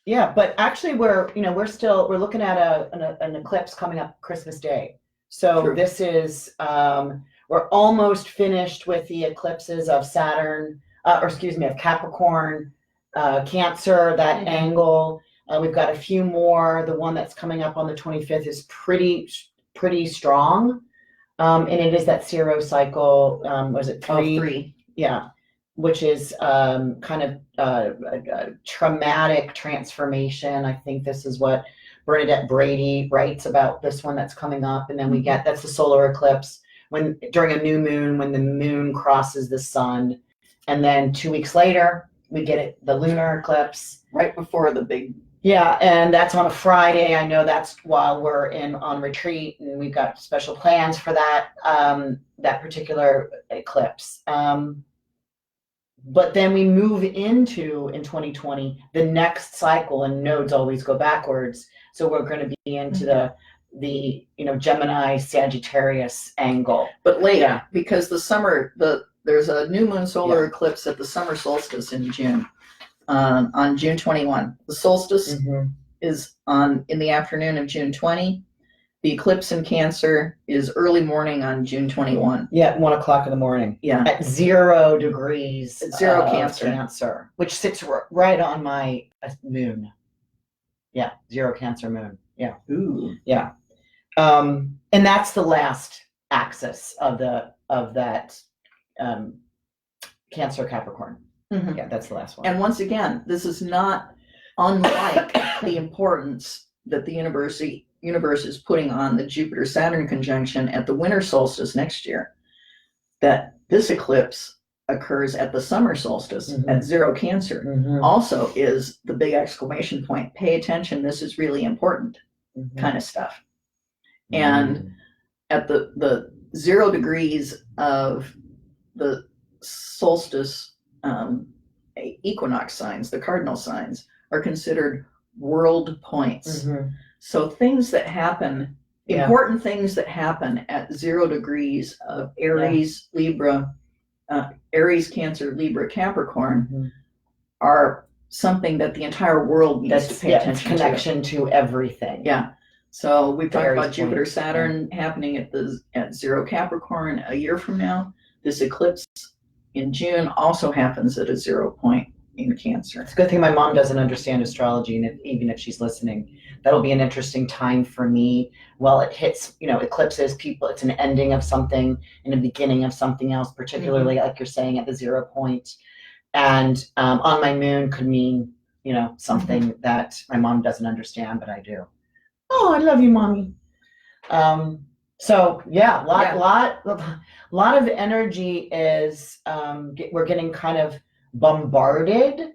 Yeah, but actually we're looking at an eclipse coming up Christmas Day. So True. This is, we're almost finished with the eclipses of Saturn, of Capricorn, Cancer, that angle. We've got a few more. The one that's coming up on the 25th is pretty strong. And it is that zero cycle, was it 3? 3. Yeah, which is kind of a traumatic transformation. I think this is what Bernadette Brady writes about this one that's coming up. And then that's the solar eclipse during a new moon, when the moon crosses the sun. And then 2 weeks later, we get the lunar eclipse. Right before the big. Yeah, and that's on a Friday. I know that's while we're on retreat, and we've got special plans for that particular eclipse. But then we move into, in 2020, the next cycle, and nodes always go backwards. So we're going to be into the Gemini Sagittarius angle. But later, because there's a new moon solar eclipse at the summer solstice in June, on June 21. The solstice is in the afternoon of June 20, The eclipse in Cancer is early morning on June 21. Yeah, 1 o'clock in the morning. Yeah. At 0 degrees. At 0 of Cancer. Cancer, which sits right on my moon. Yeah, 0 Cancer moon. Yeah. Ooh. Yeah. And that's the last axis of that Cancer Capricorn. Mhm. Yeah, that's the last one. And once again, this is not unlike the importance that the universe is putting on the Jupiter-Saturn conjunction at the winter solstice next year. That this eclipse occurs at the summer solstice at 0 Cancer. Mhm. Also is the big exclamation point. Pay attention, this is really important Mhm. kind of stuff. And at the 0 degrees of the solstice equinox signs, the cardinal signs, are considered world points. Mhm. So things that happen, Yeah. important things that happen at 0 degrees of Aries, Libra, Aries, Cancer, Libra, Capricorn Mhm. are something that the entire world needs to pay it's attention to. connection to everything. Yeah. So we've talked Aries about point, Jupiter, Saturn happening at 0 Capricorn a year from now. This eclipse in June also happens at a 0 point in Cancer. It's a good thing my mom doesn't understand astrology, and even if she's listening, that'll be an interesting time for me. Well, it hits, eclipses, people, it's an ending of something and a beginning of something else, particularly like you're saying at the 0 point. And on my moon could mean, something that my mom doesn't understand, but I do. Oh, I love you, mommy. So yeah, lot of energy is, we're getting kind of bombarded,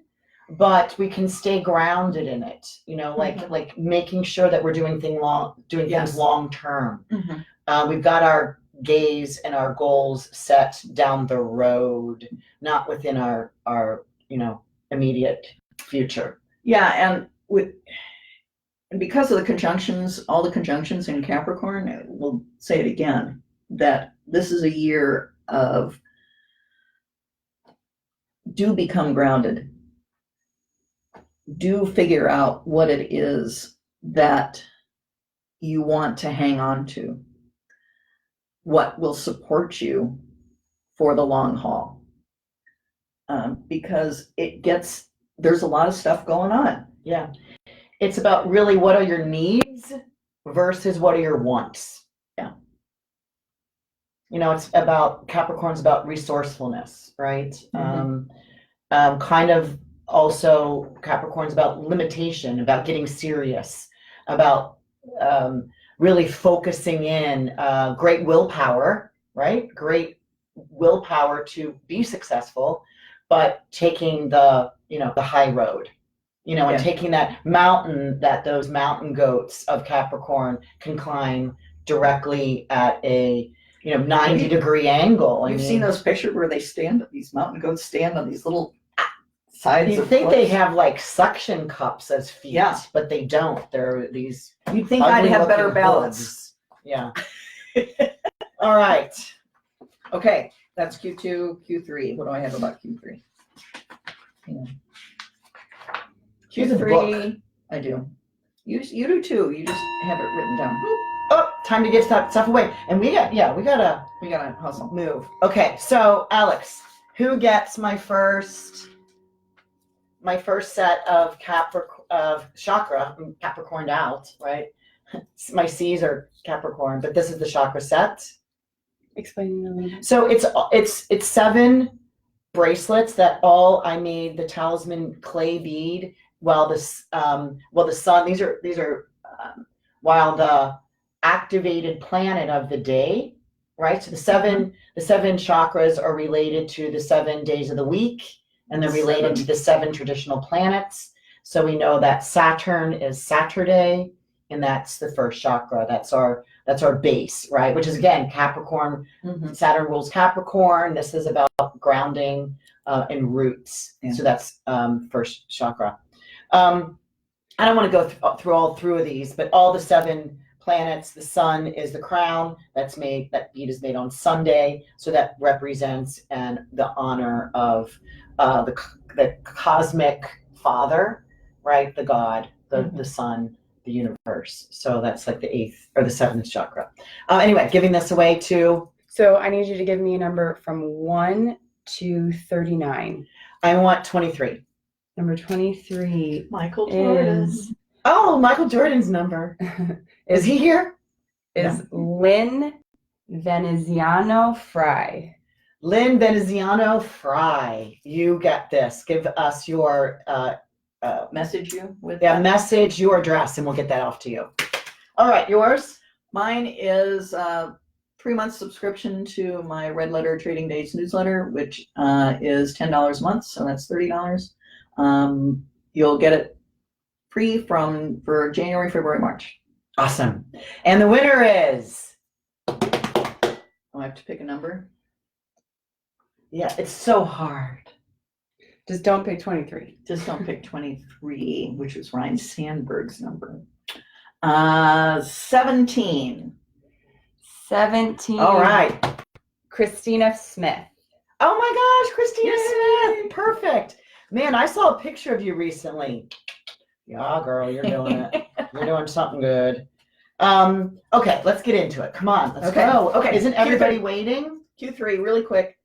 but we can stay grounded in it, like making sure that we're doing things long term. We've got our gaze and our goals set down the road, not within our immediate future. Yeah, and because of the conjunctions, all the conjunctions in Capricorn, we'll say it again, that this is a year of do become grounded. Do figure out what it is that you want to hang on to. What will support you for the long haul. Because there's a lot of stuff going on. Yeah. It's about really what are your needs versus what are your wants. Yeah. It's about, Capricorn's about resourcefulness, right? Kind of also Capricorn's about limitation, about getting serious, about really focusing in, great willpower, right? Great willpower to be successful, but taking the high road. And taking that mountain that those mountain goats of Capricorn can climb directly at a 90-degree angle. You've seen those pictures where these mountain goats stand on these little sides. You think they have like suction cups as feet, but they don't. They're these. You'd think I'd have better balance. Hooves. Yeah. All right. Okay, that's Q2, Q3. What do I have about Q3? Q3, I do. You do too. You just have it written down. Oh, time to get stuff away. And we gotta hustle. Move. Okay, so Alex, who gets my first set of chakra? I'm Capricorned out, right? My C's are Capricorn, but this is the chakra set. Explaining a little bit. So it's 7 bracelets that I made the talisman clay bead while the sun, these are while the activated planet of the day, right? So the seven chakras are related to the 7 days of the week, and they're related to the 7 traditional planets. So we know that Saturn is Saturday, and that's the first chakra. That's our base, right? Which is again Capricorn. Saturn rules Capricorn. This is about grounding and roots. Yeah. So that's first chakra. I don't want to go through all of these, but all the 7 planets, the sun is the crown. That bead is made on Sunday, so that represents the honor of the cosmic father, right? The God, the sun, the universe. So that's like the 8th or the 7th chakra. Anyway, giving this away to, So I need you to give me a number from 1 to 39. I want 23. Number 23 Michael Jordan. is Oh, Michael Jordan's number. Is he here? Lynn Veneziano Fry. Lynn Veneziano Fry. You get this. Give us your Message you with yeah, that. message, your address, and we'll get that off to you. All right, yours? Mine is 3-month subscription to my Red Letter Trading Days newsletter, which is $10 a month, so that's $30. You'll get it free for January, February, March. Awesome. And the winner is, I have to pick a number. yeah, it's so hard. Just don't pick 23. Just don't pick 23, which was Ryan Sandberg's number. 17. 17. All right. Christina Smith. Oh my gosh, Christina Yay. Smith. Perfect. Man, I saw a picture of you recently. Yeah, girl, you're doing it. You're doing something good. Okay, let's get into it. Come on, let's Okay. go. Okay. Isn't everybody waiting? Q3, really quick.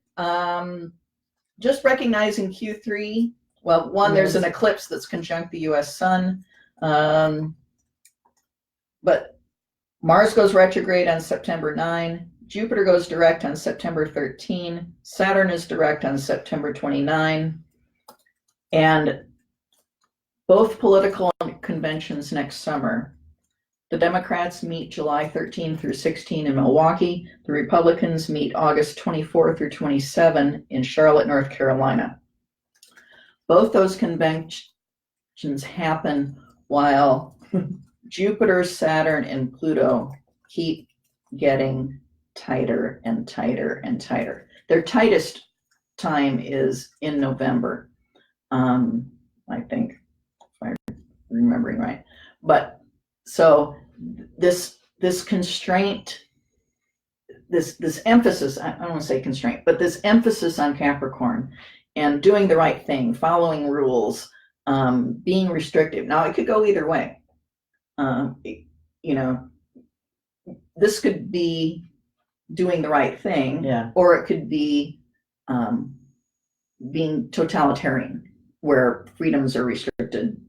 Just recognizing Q3. Well, one, there's an eclipse that's conjunct the US sun. But Mars goes retrograde on September 9. Jupiter goes direct on September 13. Saturn is direct on September 29. And both political conventions next summer. The Democrats meet July 13 through 16 in Milwaukee. The Republicans meet August 24 through 27 in Charlotte, North Carolina. Both those conventions happen while Jupiter, Saturn, and Pluto keep getting tighter and tighter and tighter. Their tightest time is in November, I think, if I'm remembering right. But so this constraint, this emphasis, I don't want to say constraint, but this emphasis on Capricorn and doing the right thing, following rules, being restrictive. Now it could go either way. This could be doing the right thing, Yeah. or it could be being totalitarian, where freedoms are restricted.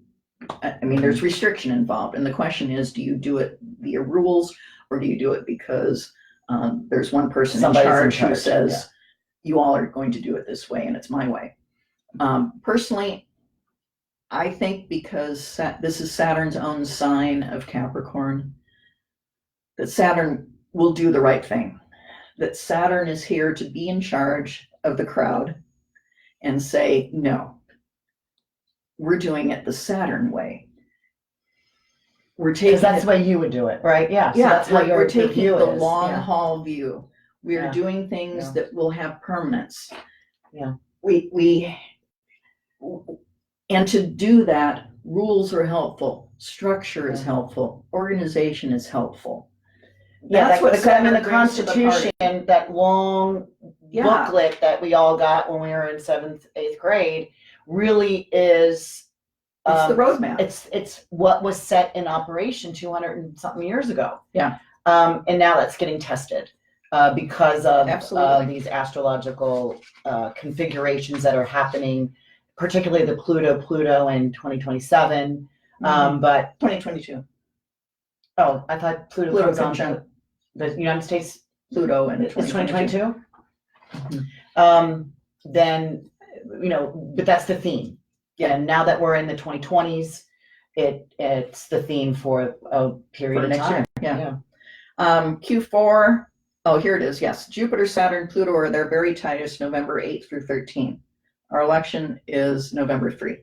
I mean, there's restriction involved, and the question is, do you do it via rules, or do you do it because there's one person Somebody's in in charge who charge, says, yeah. you all are going to do it this way, and it's my way. Personally, I think because this is Saturn's own sign of Capricorn, that Saturn will do the right thing. That Saturn is here to be in charge of the crowd and say, no, we're doing it the Saturn way. We're taking Because that's the way you would do it, right? Yeah. So yeah, that's how we're taking view the is. long Yeah. haul view. We are Yeah. doing things Yeah. that will have permanence. Yeah. And to do that, rules are helpful. Structure is Yeah. helpful. Organization is helpful. Yeah, That's what the Saturn the brings to the party. Constitution, that long Yeah. booklet that we all got when we were in 7th, 8th grade, really is. It's the roadmap. It's what was set in operation 200 and something years ago. Yeah. And now that's getting tested because of Absolutely. these astrological configurations that are happening, particularly the Pluto in 2027. But 2022. oh, I thought Pluto Pluto comes on conjunct the United States. Pluto and It's 2022. Mhm. Then, but that's the theme. Yeah. And now that we're in the 2020s, it's the theme for a period For of next time. year. Yeah. Q4. Oh, here it is. Yes. Jupiter, Saturn, Pluto are their very tightest November 8 through 13. Our election is November 3.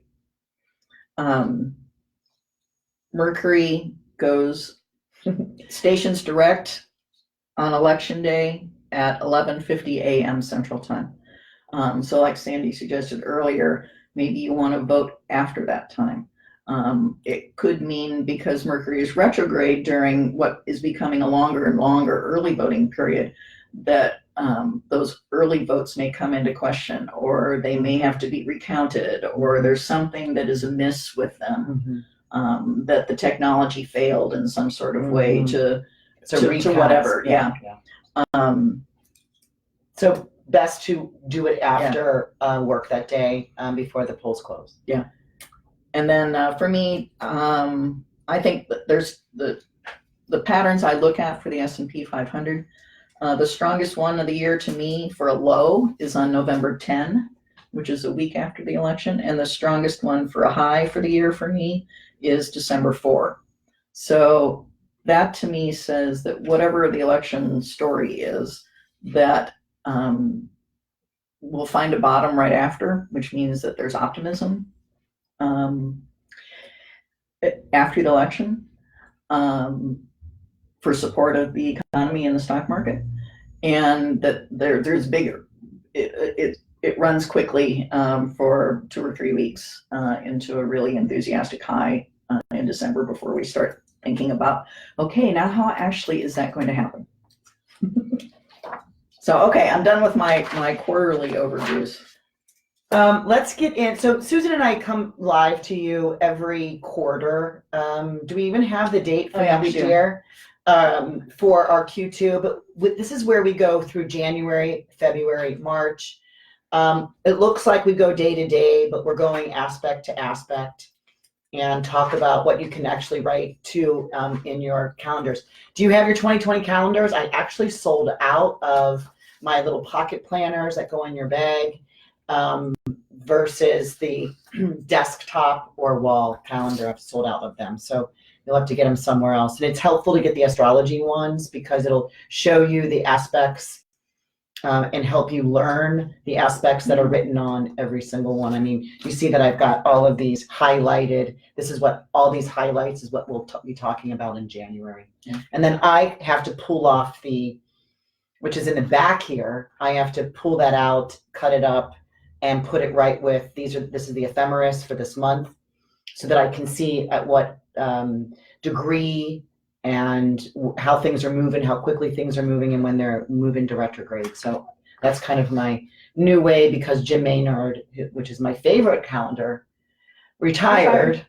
Mercury goes stations direct on election day at 11:50 a.m. Central Time. So like Sandy suggested earlier, maybe you want to vote after that time. It could mean because Mercury is retrograde during what is becoming a longer and longer early voting period, that those early votes may come into question, or they may have to be recounted, or there's something that is amiss with them. that the technology failed in some sort of way to recast, whatever. Yeah. So best to do it after work that day, before the polls close. Yeah. And then for me, I think that there's the patterns I look at for the S&P 500. The strongest one of the year to me for a low is on November 10, which is a week after the election. And the strongest one for a high for the year for me is December 4. So that to me says that whatever the election story is, that we'll find a bottom right after, which means that there's optimism after the election for support of the economy and the stock market, and that there's bigger. It runs quickly for 2 or 3 weeks into a really enthusiastic high in December before we start thinking about, okay, now how actually is that going to happen? So, okay, I'm done with my quarterly overviews. Let's get in. So Susan and I come live to you every quarter. Do we even have the date for next year for our Q2? But this is where we go through January, February, March. It looks like we go day to day, but we're going aspect to aspect and talk about what you can actually write to in your calendars. Do you have your 2020 calendars? I actually sold out of my little pocket planners that go in your bag versus the desktop or wall calendar. I've sold out of them. So you'll have to get them somewhere else. And it's helpful to get the astrology ones because it'll show you the aspects and help you learn the aspects that are written on every single one. I mean, you see that I've got all of these highlighted. This is what all these highlights is what we'll be talking about in January. Yeah. And then I have to pull off which is in the back here. I have to pull that out, cut it up, and put it right with this is the ephemeris for this month, so that I can see at what degree and how things are moving, how quickly things are moving, and when they're moving to retrograde. So that's kind of my new way, because Jim Maynard, which is my favorite calendar, retired.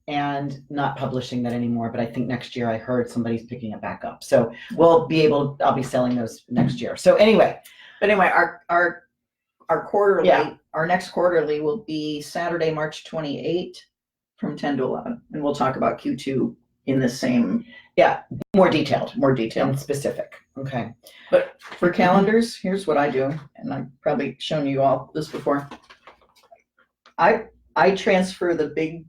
And not publishing that anymore. But I think next year I heard somebody's picking it back up. So I'll be selling those next year. So anyway. But anyway, our quarterly, Yeah. our next quarterly will be Saturday, March 28 from 10 to 11. And we'll talk about Q2 in the same. Yeah, more detailed And specific. Okay. But for calendars, here's what I do. And I've probably shown you all this before. I transfer the big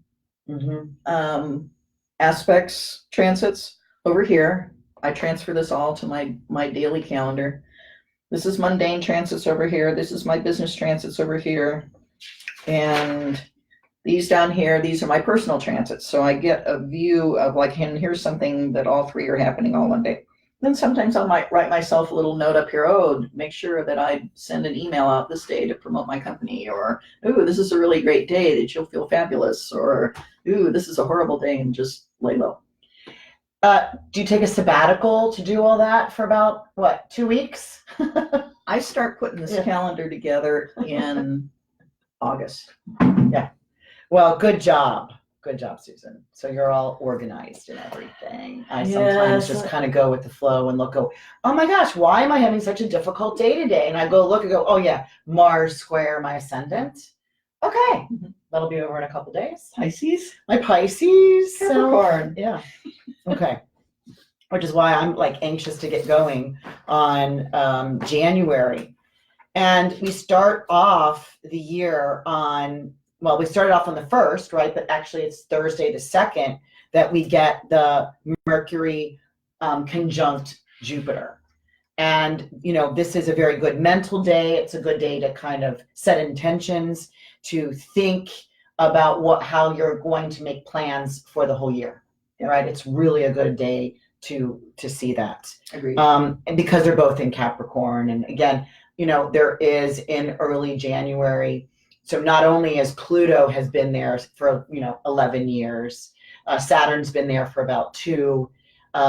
aspects, transits over here. I transfer this all to my daily calendar. This is mundane transits over here. This is my business transits over here. And these down here, these are my personal transits. So I get a view of like, and here's something that all three are happening all one day. Then sometimes I might write myself a little note up here. Oh, make sure that I send an email out this day to promote my company. Or, ooh, this is a really great day that you'll feel fabulous. Or, ooh, this is a horrible day and just lay low. Do you take a sabbatical to do all that for about, 2 weeks? I start putting this calendar together in August. Yeah. Well, good job. Good job, Susan. So you're all organized and everything. I sometimes just kind of go with the flow and go, oh my gosh, why am I having such a difficult day today? And I go look and go, oh yeah, Mars square my ascendant. Okay. That'll be over in a couple days. Pisces? My Pisces. Capricorn. So, yeah. Okay. Which is why I'm like anxious to get going on January. And we start off the year we started off on the 1st, right? But actually it's Thursday the 2nd that we get the Mercury conjunct Jupiter. And, this is a very good mental day. It's a good day to kind of set intentions, to think about how you're going to make plans for the whole year, right? It's really a good day to see that. Agreed. And because they're both in Capricorn. And again, there is in early January. So not only as Pluto has been there for, 11 years, Saturn's been there for about 2.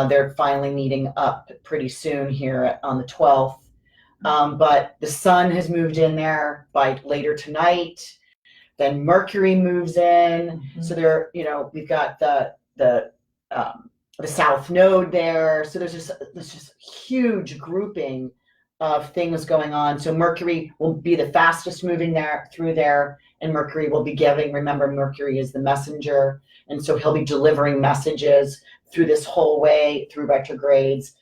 They're finally meeting up pretty soon here on the 12th. But the sun has moved in there by later tonight. Then Mercury moves in. So there, we've got the South Node there. So there's just huge grouping of things going on. So Mercury will be the fastest moving through there, and Mercury will be giving. Remember, Mercury is the messenger, and so he'll be delivering messages through this whole way through retrogrades,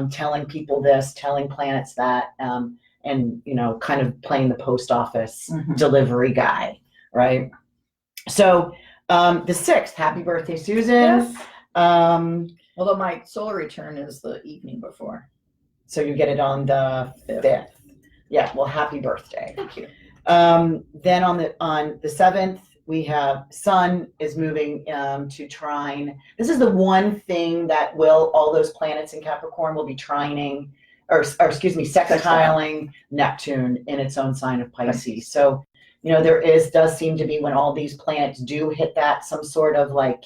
telling people this, telling planets that, and kind of playing the post office delivery guy, right? So the 6th, happy birthday, Susan. Yes. Um, Although my solar return is the evening before. So you get it on the 5th. Yeah, well, happy birthday. Thank you. Then on the 7th, we have Sun is moving to trine. This is the one thing that all those planets in Capricorn will be trining, or excuse me, sextiling Neptune in its own sign of Pisces. So, there does seem to be, when all these planets do hit that, some sort of like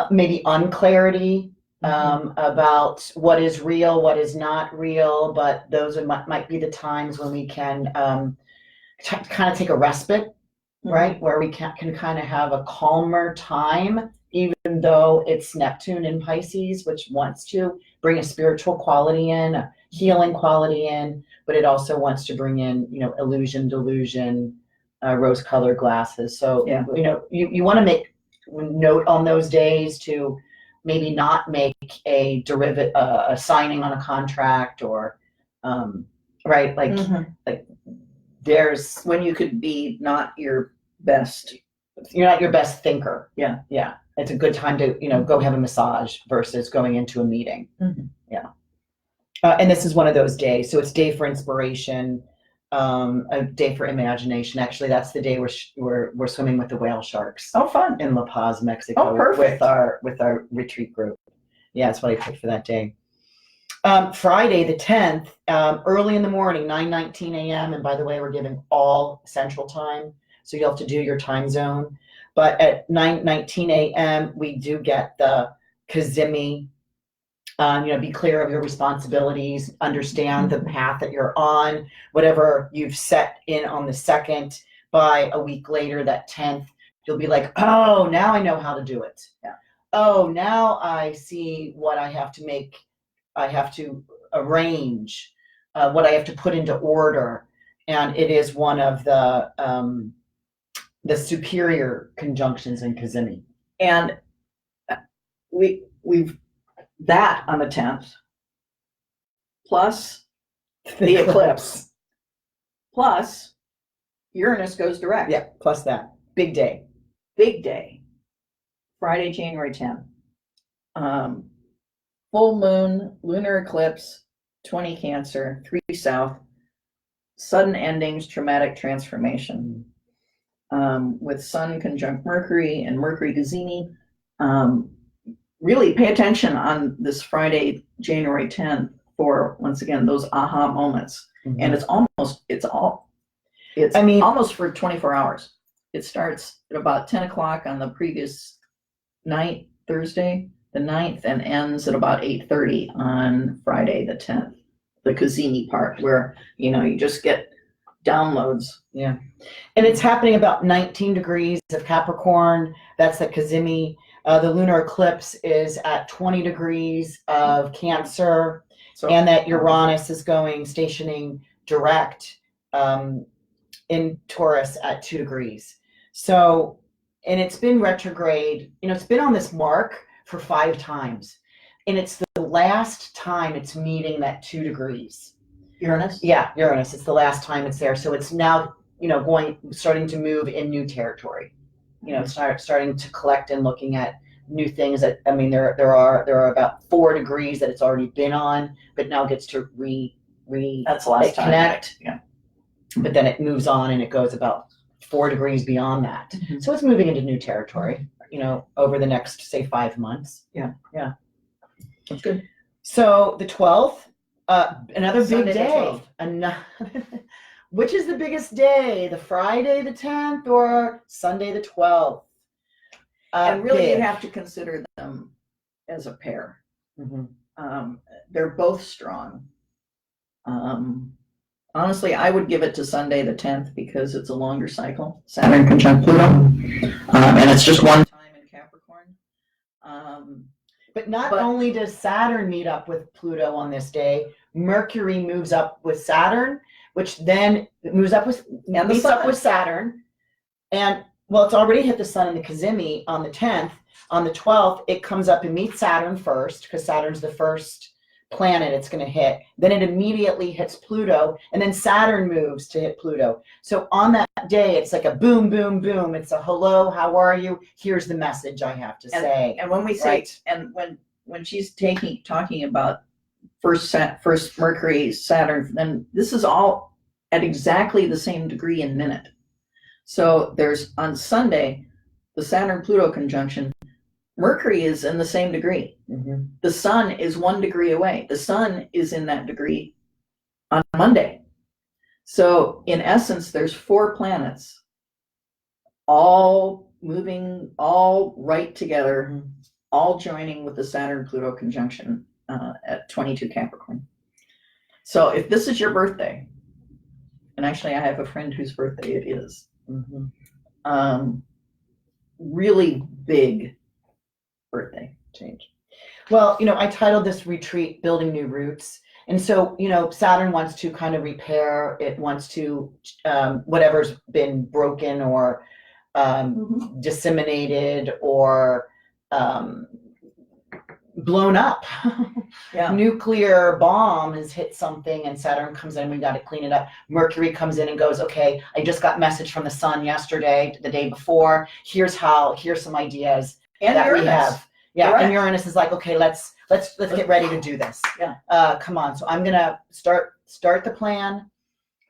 maybe unclarity about what is real, what is not real, but those might be the times when we can kind of take a respite, right? Where we can kind of have a calmer time, even though it's Neptune in Pisces, which wants to bring a spiritual quality in, a healing quality in, but it also wants to bring in, illusion, delusion, rose-colored glasses. So, you want to make note on those days to maybe not make a derivative, a signing on a contract, or, right? Like there's, when you could be not your best. you're not your best thinker. Yeah. Yeah. It's a good time to, go have a massage versus going into a meeting. Yeah. And this is one of those days. So it's day for inspiration, a day for imagination. Actually, that's the day we're swimming with the whale sharks. Oh, fun. In La Paz, Mexico. Oh, perfect. With our retreat group. Yeah, that's what I picked for that day. Friday the 10th, early in the morning, 9:19 a.m. And by the way, we're giving all Central Time, so you'll have to do your time zone. But at 9:19 a.m., we do get the Cazimi. Be clear of your responsibilities, understand the path that you're on, whatever you've set in on the 2nd. By a week later, that 10th, you'll be like, oh, now I know how to do it. Yeah. Oh, now I see what I have to make. I have to arrange what I have to put into order. And it is one of the superior conjunctions in Cazimi. And we've that on the 10th, plus the eclipse, plus Uranus goes direct. Yeah, plus that. Big day. Big day. Friday, January 10th. Full moon, lunar eclipse, 20 Cancer, 3 South, sudden endings, traumatic transformation. With Sun conjunct Mercury and Mercury Gazini. Really pay attention on this Friday, January 10th, for, once again, those aha moments. And it's almost for 24 hours. It starts at about 10 o'clock on the previous night, Thursday, the 9th, and ends at about 8:30 on Friday, the 10th. The Cazimi part, where, you just get downloads. Yeah. And it's happening about 19 degrees of Capricorn. That's the Cazimi. The lunar eclipse is at 20 degrees of Cancer, and that Uranus is stationing direct in Taurus at 2 degrees. So, and it's been retrograde, it's been on this mark for 5 times. And it's the last time it's meeting that 2 degrees. Uranus? Yeah, Uranus. It's the last time it's there. So it's now, starting to move in new territory. Starting to collect and looking at new things that, there are about 4 degrees that it's already been on, but now gets to that's the last time. connect. Yeah. But then it moves on and it goes about 4 degrees beyond that. So it's moving into new territory, over the next, say, 5 months. Yeah. Yeah. That's good. So the 12th, another big Sunday the day. 12th. Which is the biggest day, the Friday the 10th or Sunday the 12th? And really, big. you have to consider them as a pair. Mm-hmm. They're both strong. On honestly, I would give it to Sunday the 10th because it's a longer cycle. Saturn conjunct Pluto, and it's just one time in Capricorn. But not But- only does Saturn meet up with Pluto on this day, Mercury moves up with Saturn, which then moves up with And the meets up sun. with Saturn. And well, it's already hit the sun in the Cazimi on the 10th. On the 12th, it comes up and meets Saturn first, because Saturn's the first planet it's going to hit. Then it immediately hits Pluto, and then Saturn moves to hit Pluto. So on that day, it's like a boom, boom, boom. It's a hello, how are you? Here's the message I have to say. And when we say, Right. and when she's talking about first Mercury, Saturn, then this is all at exactly the same degree in minute. So there's on Sunday, the Saturn-Pluto conjunction, Mercury is in the same degree. Mhm. The sun is 1 degree away. The sun is in that degree on Monday. So in essence, there's 4 planets all moving, all right together, Mhm. all joining with the Saturn-Pluto conjunction at 22 Capricorn. So if this is your birthday, and actually I have a friend whose birthday it is, Mhm. really big birthday. Change. Well, I titled this retreat Building New Roots. And so, Saturn wants to kind of repair, it wants to, whatever's been broken or disseminated or blown up. Yeah. Nuclear bomb has hit something and Saturn comes in, we got to clean it up. Mercury comes in and goes, okay, I just got message from the sun yesterday, the day before. Here's some ideas And that we Uranus. have. Yeah, Correct. and Uranus is like, okay, let's get ready to do this. Yeah. Come on. So I'm gonna start the plan.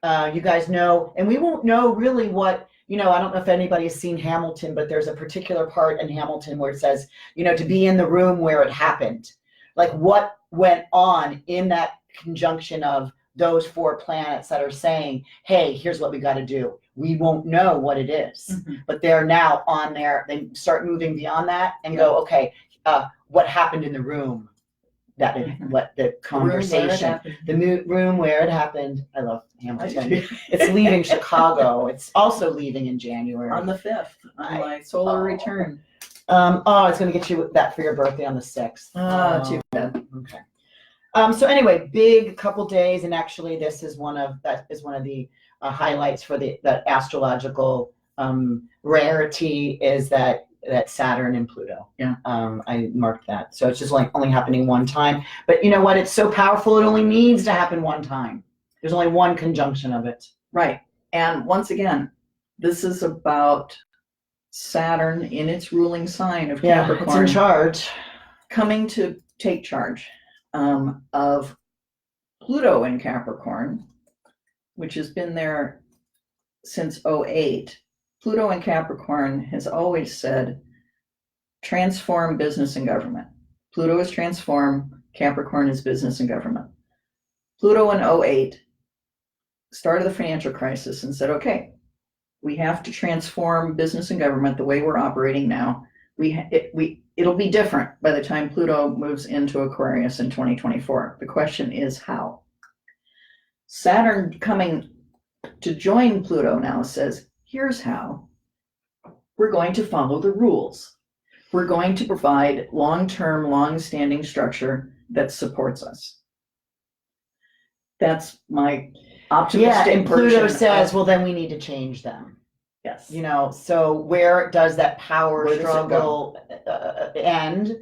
You guys know, and we won't know really what, I don't know if anybody has seen Hamilton, but there's a particular part in Hamilton where it says, to be in the room where it happened. Like what went on in that conjunction of those 4 planets that are saying, hey, here's what we got to do. We won't know what it is, but they're now on there. They start moving beyond that and go, okay, what happened in the room? What the conversation, room where it happened. I love Hamilton. It's leaving Chicago. It's also leaving in January. On the 5th, on my solar Oh. return. It's going to get you that for your birthday on the 6th. Too bad. Okay. So anyway, big couple days, and actually, this is one of the highlights for the astrological rarity is that Saturn and Pluto. Yeah. I marked that. So it's just like only happening one time. But you know what? It's so powerful. It only needs to happen one time. There's only one conjunction of it. Right. And once again, this is about Saturn in its ruling sign of Yeah, Capricorn. it's in charge. Coming to take charge of Pluto in Capricorn, which has been there since 2008. Pluto in Capricorn has always said, transform business and government. Pluto is transform, Capricorn is business and government. Pluto in 2008 started the financial crisis and said, okay, we have to transform business and government the way we're operating now. It'll be different by the time Pluto moves into Aquarius in 2024. The question is how. Saturn coming to join Pluto now says, here's how. We're going to follow the rules. We're going to provide long-term, long-standing structure that supports us. That's my optimistic Yeah, and Pluto version says, of- well, then we need to change them. yes. So where does that power Where does it struggle end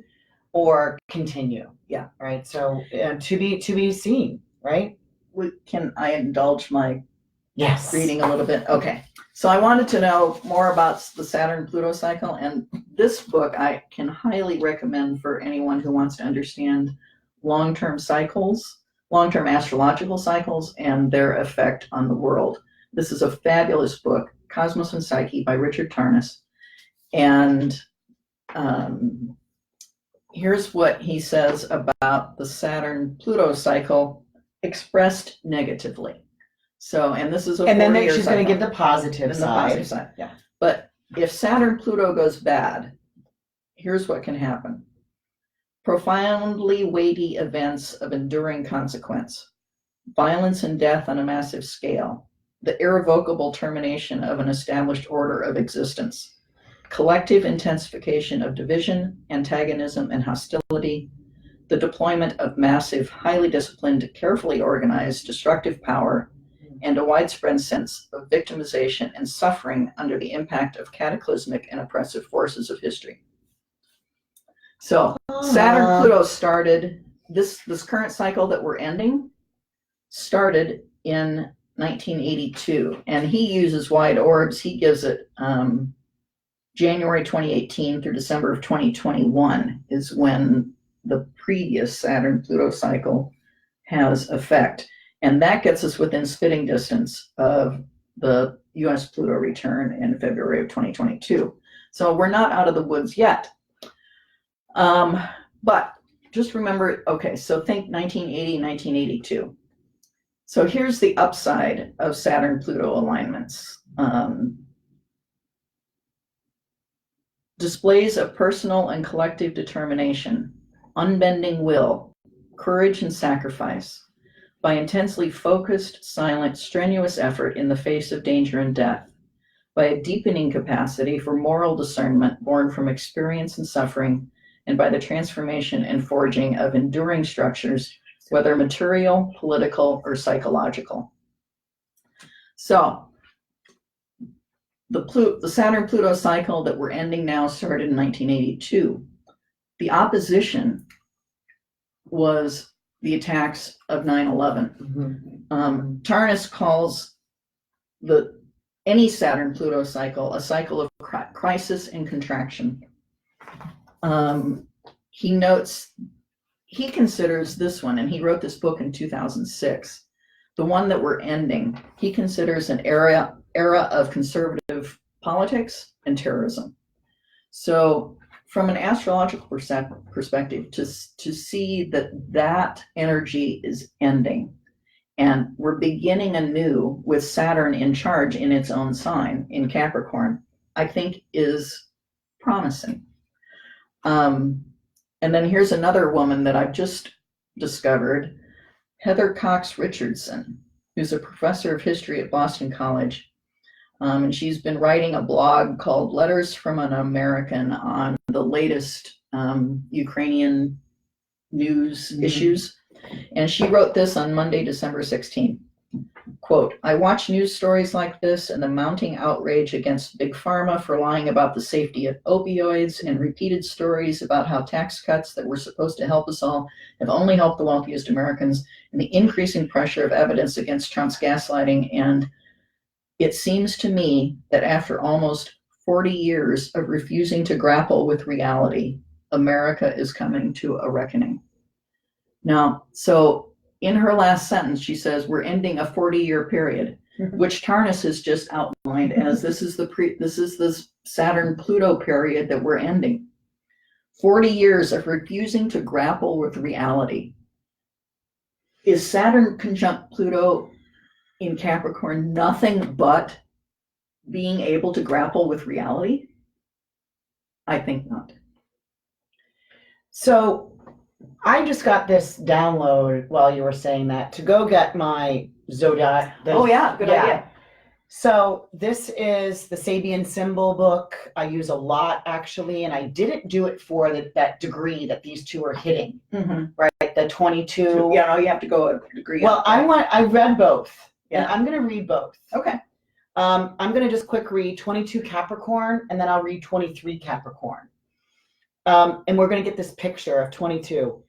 or continue? Yeah. Right. So to be seen. Right. Can I indulge my Yes. reading a little bit? Okay. So I wanted to know more about the Saturn-Pluto cycle, and this book I can highly recommend for anyone who wants to understand long-term cycles, long-term astrological cycles, and their effect on the world. This is a fabulous book, Cosmos and Psyche by Richard Tarnas. And here's what he says about the Saturn-Pluto cycle expressed negatively. So, and this is a And then 40-year she's going to cycle. give the positive And the side. positive side. Yeah. But if Saturn-Pluto goes bad, here's what can happen. Profoundly weighty events of enduring consequence. violence and death on a massive scale, the irrevocable termination of an established order of existence, collective intensification of division, antagonism, and hostility, the deployment of massive, highly disciplined, carefully organized, destructive power, and a widespread sense of victimization and suffering under the impact of cataclysmic and oppressive forces of history. So Saturn Pluto started, this current cycle that we're ending started in 1982, and he uses wide orbs. He gives it January 2018 through December of 2021 is when the previous Saturn Pluto cycle has effect. And that gets us within spitting distance of the US Pluto return in February of 2022. So we're not out of the woods yet. But just remember, okay, so think 1980, 1982. So here's the upside of Saturn Pluto alignments. Displays of personal and collective determination, unbending will, courage and sacrifice, by intensely focused, silent, strenuous effort in the face of danger and death, by a deepening capacity for moral discernment born from experience and suffering, and by the transformation and forging of enduring structures, whether material, political, or psychological. So, the Saturn-Pluto cycle that we're ending now started in 1982. The opposition was the attacks of 9/11. Tarnas calls any Saturn-Pluto cycle a cycle of crisis and contraction. He notes, he considers this one, and he wrote this book in 2006, the one that we're ending, he considers an era of conservative politics and terrorism. So from an astrological perspective, to see that energy is ending, and we're beginning anew with Saturn in charge in its own sign, in Capricorn, I think is promising. And then here's another woman that I've just discovered, Heather Cox Richardson, who's a professor of history at Boston College. And she's been writing a blog called Letters from an American on the latest Ukrainian news issues. And she wrote this on Monday, December 16th. Quote, I watch news stories like this and the mounting outrage against Big Pharma for lying about the safety of opioids, and repeated stories about how tax cuts that were supposed to help us all have only helped the wealthiest Americans, and the increasing pressure of evidence against Trump's gaslighting. And it seems to me that after almost 40 years of refusing to grapple with reality, America is coming to a reckoning. Now, so in her last sentence, she says, we're ending a 40-year period, which Tarnas has just outlined as this is the Saturn-Pluto period that we're ending. 40 years of refusing to grapple with reality. Is Saturn conjunct Pluto in Capricorn nothing but being able to grapple with reality? I think not. So I just got this download while you were saying that to go get my zodiac. Good idea. So this is the Sabian symbol book. I use a lot actually, and I didn't do it for that degree that these two are hitting, right? The 22. Yeah, no, you have to go a degree. Well, I read both. Yeah, and I'm going to read both. Okay. I'm going to just quick read 22 Capricorn, and then I'll read 23 Capricorn. And we're going to get this picture of 22.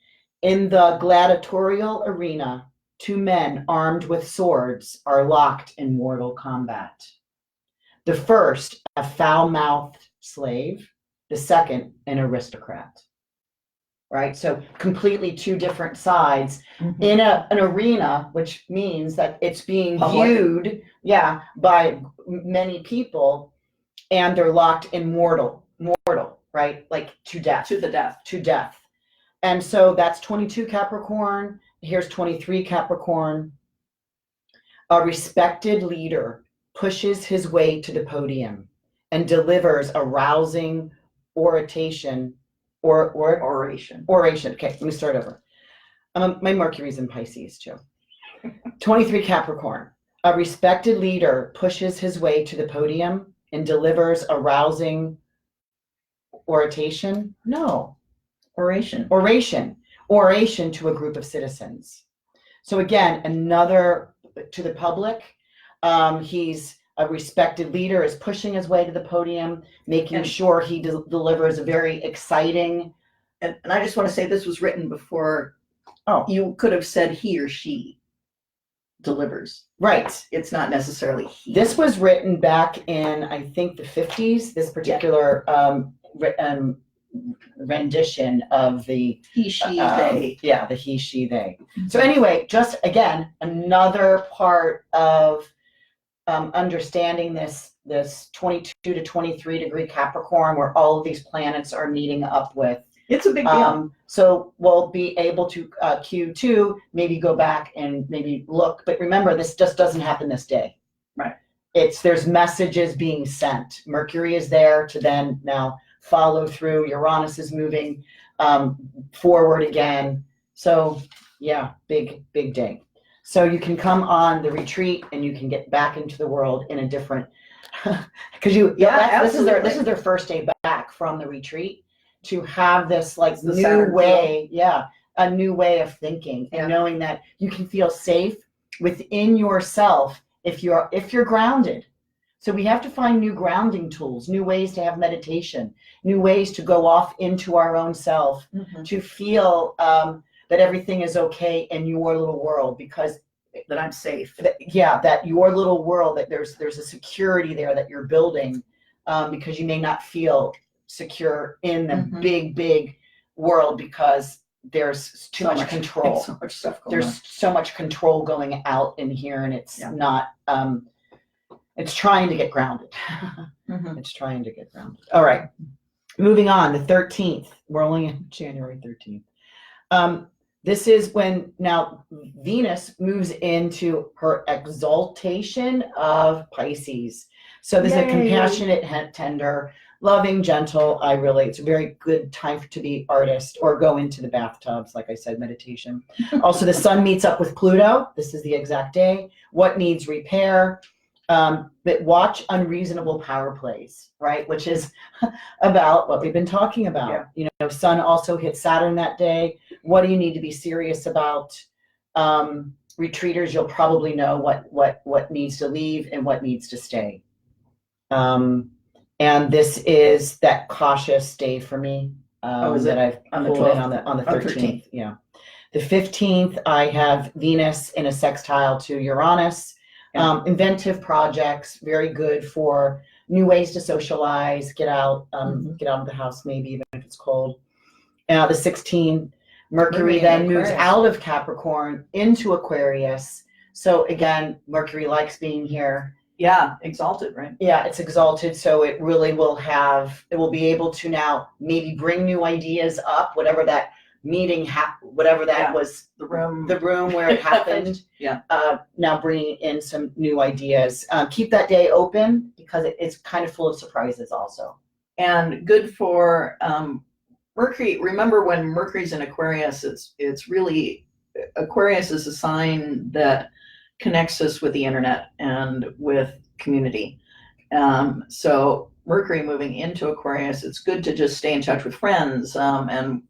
In the gladiatorial arena, two men armed with swords are locked in mortal combat. The first, a foul-mouthed slave. The second, an aristocrat. Right? So completely two different sides in an arena, which means that it's being viewed, by many people, and they're locked in mortal, right? Like to death. To death. And so that's 22 Capricorn. Here's 23 Capricorn. A respected leader pushes his way to the podium and delivers a rousing oration. Okay, let me start over. My Mercury's in Pisces too. 23 Capricorn. A respected leader pushes his way to the podium and delivers a rousing oration. No, Oration. oration to a group of citizens. So again, another to the public. He's a respected leader, is pushing his way to the podium, making And- sure he delivers a very exciting. And I just want to say this was written before Oh, you could have said he or she delivers. right. It's not necessarily he. This was written back in, I think, the 50s. This particular rendition of the He, she, they. yeah, the he, she, they. So anyway, just again, another part of understanding this 22 to 23 degree Capricorn, where all of these planets are meeting up with. It's a big deal. So we'll be able to Q2 maybe go back and maybe look, but remember, this just doesn't happen this day. Right. There's messages being sent. Mercury is there to then now follow through. Uranus is moving forward again. So yeah, big day. So you can come on the retreat and you can get back into the world in a different, because this is their first day back from the retreat, to have this like It's the new Saturn way, a new way of thinking, and Yeah. knowing that you can feel safe within yourself if you're grounded. So we have to find new grounding tools, new ways to have meditation, new ways to go off into our own self, Mhm. to feel that everything is okay in your little world, because That I'm safe. that your little world, that there's a security there that you're building, because you may not feel secure in the Mhm. big world, because there's too much control. So much stuff going There's so much control going out in here, and it's Yeah. not it's trying to get grounded. on. Mhm. It's trying to get grounded. All right, moving on. The 13th. We're only in January 13th. This is when now Venus moves into her exaltation of Pisces. So this is a Yay. compassionate, tender, loving, gentle. It's a very good time to be artist or go into the bathtubs, like I said, meditation. Also, the sun meets up with Pluto. This is the exact day. What needs repair? But watch unreasonable power plays, right? Which is about what we've been talking about. Yeah. You know, Sun also hits Saturn that day. What do you need to be serious about? Retreaters, you'll probably know what needs to leave and what needs to stay. And this is that cautious day for me. Is it that I've on the pulled in 12th? on the 13th. Yeah. The 15th, I have Venus in a sextile to Uranus. Yeah. Inventive projects, very good for new ways to socialize, get out of the house, maybe even if it's cold. The 16th, Mercury in then moves Aquarius. out of Capricorn into Aquarius. So again, Mercury likes being here. Yeah, exalted, right? Yeah, it's exalted, so it really will be able to now maybe bring new ideas up, whatever that meeting whatever that Yeah. was, The room. the room where it happened. Yeah. Now bringing in some new ideas. Keep that day open, because it's kind of full of surprises also. And good for Mercury. Remember, when Mercury's in Aquarius, it's really, Aquarius is a sign that connects us with the internet and with community. So Mercury moving into Aquarius, it's good to just stay in touch with friends, and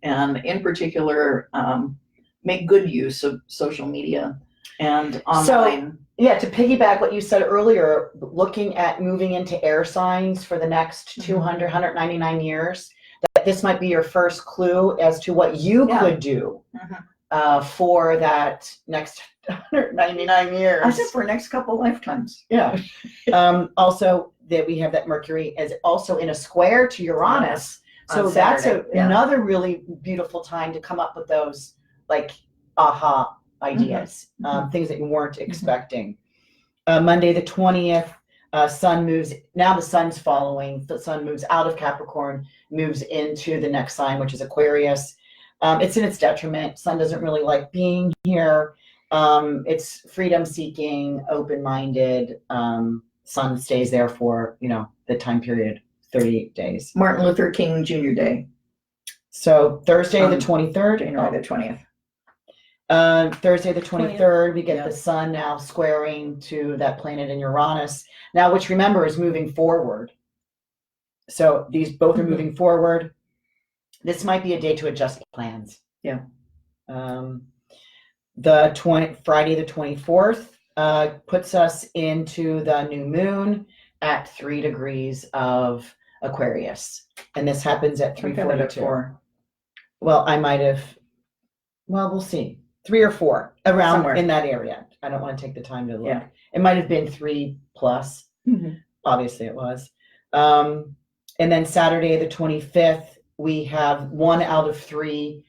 in particular, make good use of social media and online. Yeah, to piggyback what you said earlier, looking at moving into air signs for the next 200, 199 years, that this might be your first clue as to what you Yeah. could do for that next 199 years. I said for next couple lifetimes. Yeah. Also, that we have that Mercury is also in a square to Uranus. So On that's Saturday, yeah. another really beautiful time to come up with those like aha ideas, things that you weren't expecting. Monday the 20th, Sun moves, now the Sun's following, the Sun moves out of Capricorn, moves into the next sign, which is Aquarius. It's in its detriment. Sun doesn't really like being here. It's freedom seeking, open-minded. Sun stays there for, the time period, 38 days. Martin Luther King Jr. Day, So Thursday the Um, 23rd. January the 20th. Thursday, the 23rd, we get Yeah. the sun now squaring to that planet in Uranus. Now, which remember is moving forward. So these both are moving forward. This might be a day to adjust plans. Yeah. Friday, the 24th, puts us into the new moon at 3 degrees of Aquarius. And this happens at 3:42. Well, we'll see. 3 or 4 around Somewhere. in that area. I don't want to take the time to look. Yeah. It might have been 3 plus. Mhm. Obviously it was. And then Saturday, the 25th, we have 1 out of 3.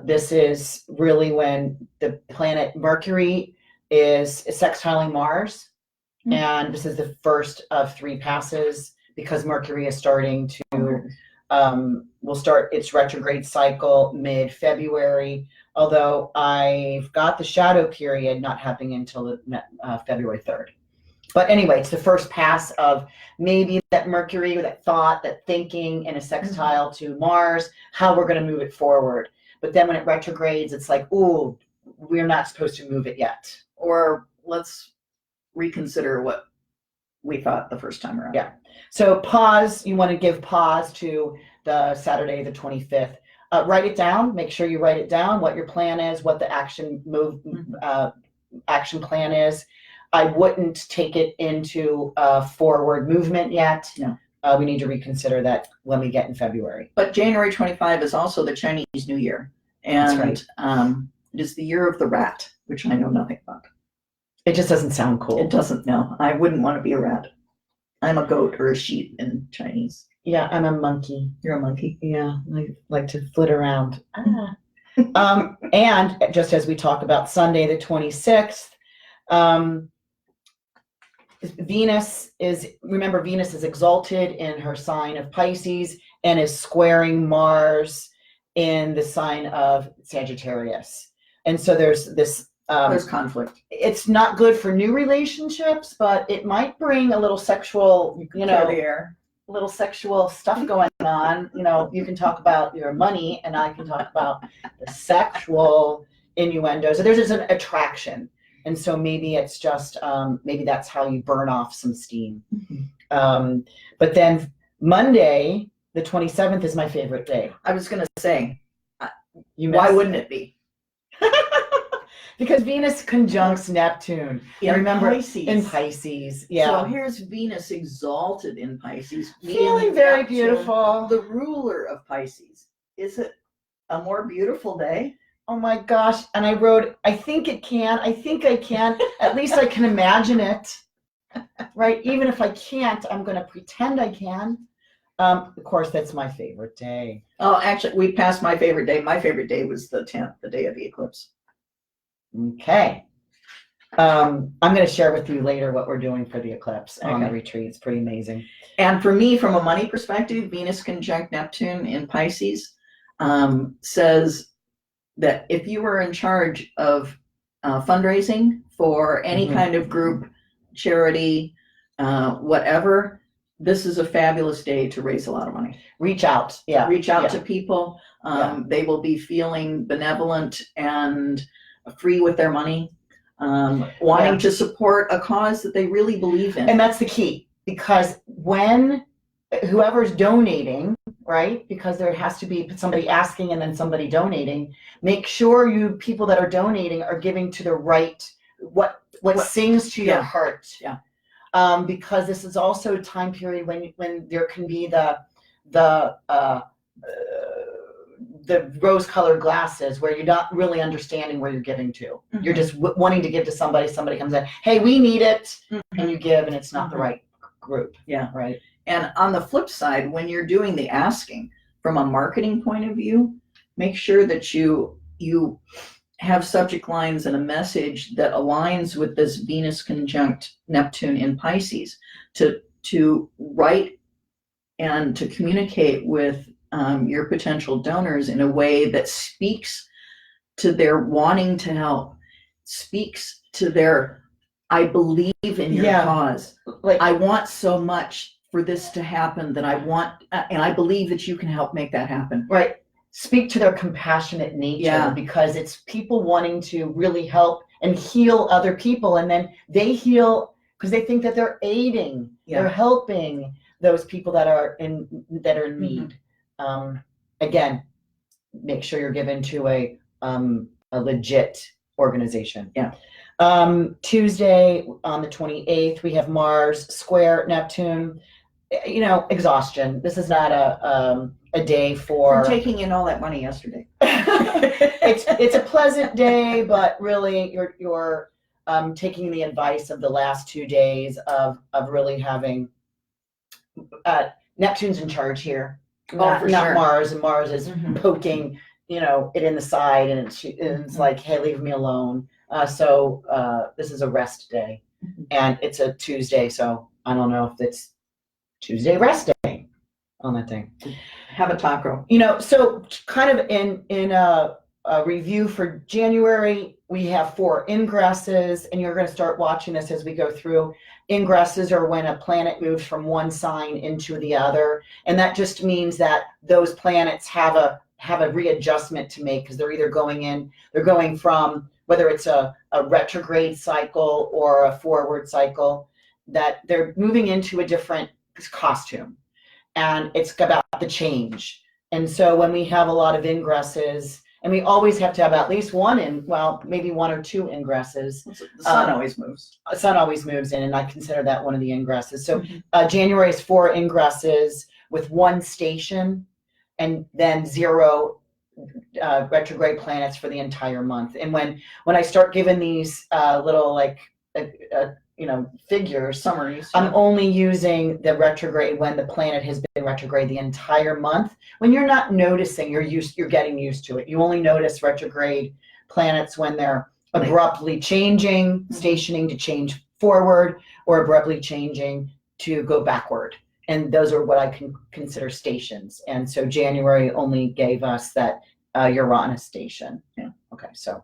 This is really when the planet Mercury is sextiling Mars. Mhm. And this is the first of 3 passes because Mercury is starting to will start its retrograde cycle mid-February, although I've got the shadow period not happening until February 3rd. But anyway, it's the first pass of maybe that Mercury, that thought, that thinking in a sextile to Mars, how we're going to move it forward. But then when it retrogrades, it's like, ooh, we're not supposed to move it yet. Or let's reconsider what we thought the first time around. Yeah. So pause, you want to give pause to the Saturday, the 25th. Write it down. Make sure you write it down, what your plan is, what the action plan is. I wouldn't take it into forward movement yet. No. We need to reconsider that when we get in February. But January 25 is also the Chinese New Year. And That's it is the year of the rat, which I know nothing about. It just doesn't sound cool. It doesn't know. I wouldn't want to be a rat. I'm a goat or a sheep in Chinese. Yeah, I'm a monkey. You're a monkey. Yeah, I like to flit around. And just as we talk about Sunday, the 26th, Venus is exalted in her sign of Pisces and is squaring Mars in the sign of Sagittarius. And so there's this There's conflict. it's not good for new relationships, but it might bring a little sexual, Clear the air. little sexual stuff going on. You can talk about your money and I can talk about the sexual innuendo. So there's an attraction. And so maybe it's just, maybe that's how you burn off some steam. Mm-hmm. But then Monday, the 27th is my favorite day. I was going to say, Why wouldn't it be? Because Venus conjuncts Neptune. And remember, Pisces. in Pisces. Yeah. So here's Venus exalted in Pisces. Feeling meaning very Neptune, beautiful. The ruler of Pisces. Is it a more beautiful day? Oh my gosh. And I wrote, I think I can. At least I can imagine it. Right? Even if I can't, I'm going to pretend I can. Of course, that's my favorite day. Oh, actually, we passed my favorite day. My favorite day was the 10th, the day of the eclipse. Okay. I'm going to share with you later what we're doing for the eclipse on the Okay. retreat. It's pretty amazing. And for me, from a money perspective, Venus conjunct Neptune in Pisces says that if you were in charge of fundraising for any Mhm. kind of group, charity, whatever, this is a fabulous day to raise a lot of money. Reach out. Yeah. Reach out Yeah. to people. Yeah. They will be feeling benevolent and free with their money, wanting Yeah. to support a cause that they really believe in. And that's the key, because when whoever's donating, right? Because there has to be somebody asking and then somebody donating. Make sure people that are donating are giving to the right, what sings to your Yeah. heart. Yeah. Because this is also a time period when there can be the rose-colored glasses where you're not really understanding where you're giving to. Mhm. You're just wanting to give to somebody. Somebody comes in, hey, we need it, and you give, and it's not the Mhm. right group. Yeah. Right. And on the flip side, when you're doing the asking from a marketing point of view, make sure that you have subject lines and a message that aligns with this Venus conjunct Neptune in Pisces to write and to communicate with your potential donors in a way that speaks to their wanting to help, speaks to their, I believe in your Yeah. cause. Like I want so much for this to happen that I want, and I believe that you can help make that happen. right. speak to their compassionate nature, Yeah. because it's people wanting to really help and heal other people, and then they heal because they think that they're aiding, they're helping those people that are in need. Again, make sure you're given to a legit organization. Yeah. Tuesday on the 28th, we have Mars square Neptune. Exhaustion. This is not a day for From taking in all that money yesterday. it's a pleasant day, but really you're taking the advice of the last 2 days of really having Neptune's in charge here. Not sure. Mars, and Mars is Mhm. poking it in the side, and it's like, hey, leave me alone. So this is a rest day, and it's a Tuesday, so I don't know if it's Tuesday rest day on that thing. Have a taco. So kind of in a review for January, we have 4 ingresses, and you're going to start watching this as we go through. Ingresses are when a planet moves from one sign into the other, and that just means that those planets have a readjustment to make, because they're either going from, whether it's a retrograde cycle or a forward cycle, that they're moving into a different costume, and it's about the change. And so when we have a lot of ingresses, and we always have to have at least maybe 1 or 2 ingresses. The sun always moves. The sun always moves in, and I consider that one of the ingresses. So January is 4 ingresses with 1 station, and then 0 retrograde planets for the entire month. And when I start giving these little figures, Summaries. I'm only using the retrograde when the planet has been retrograde the entire month. When you're not noticing, you're getting used to it. You only notice retrograde planets when they're abruptly changing, stationing to change forward, or abruptly changing to go backward. And those are what I can consider stations. And so January only gave us that Uranus station. Yeah. Okay, so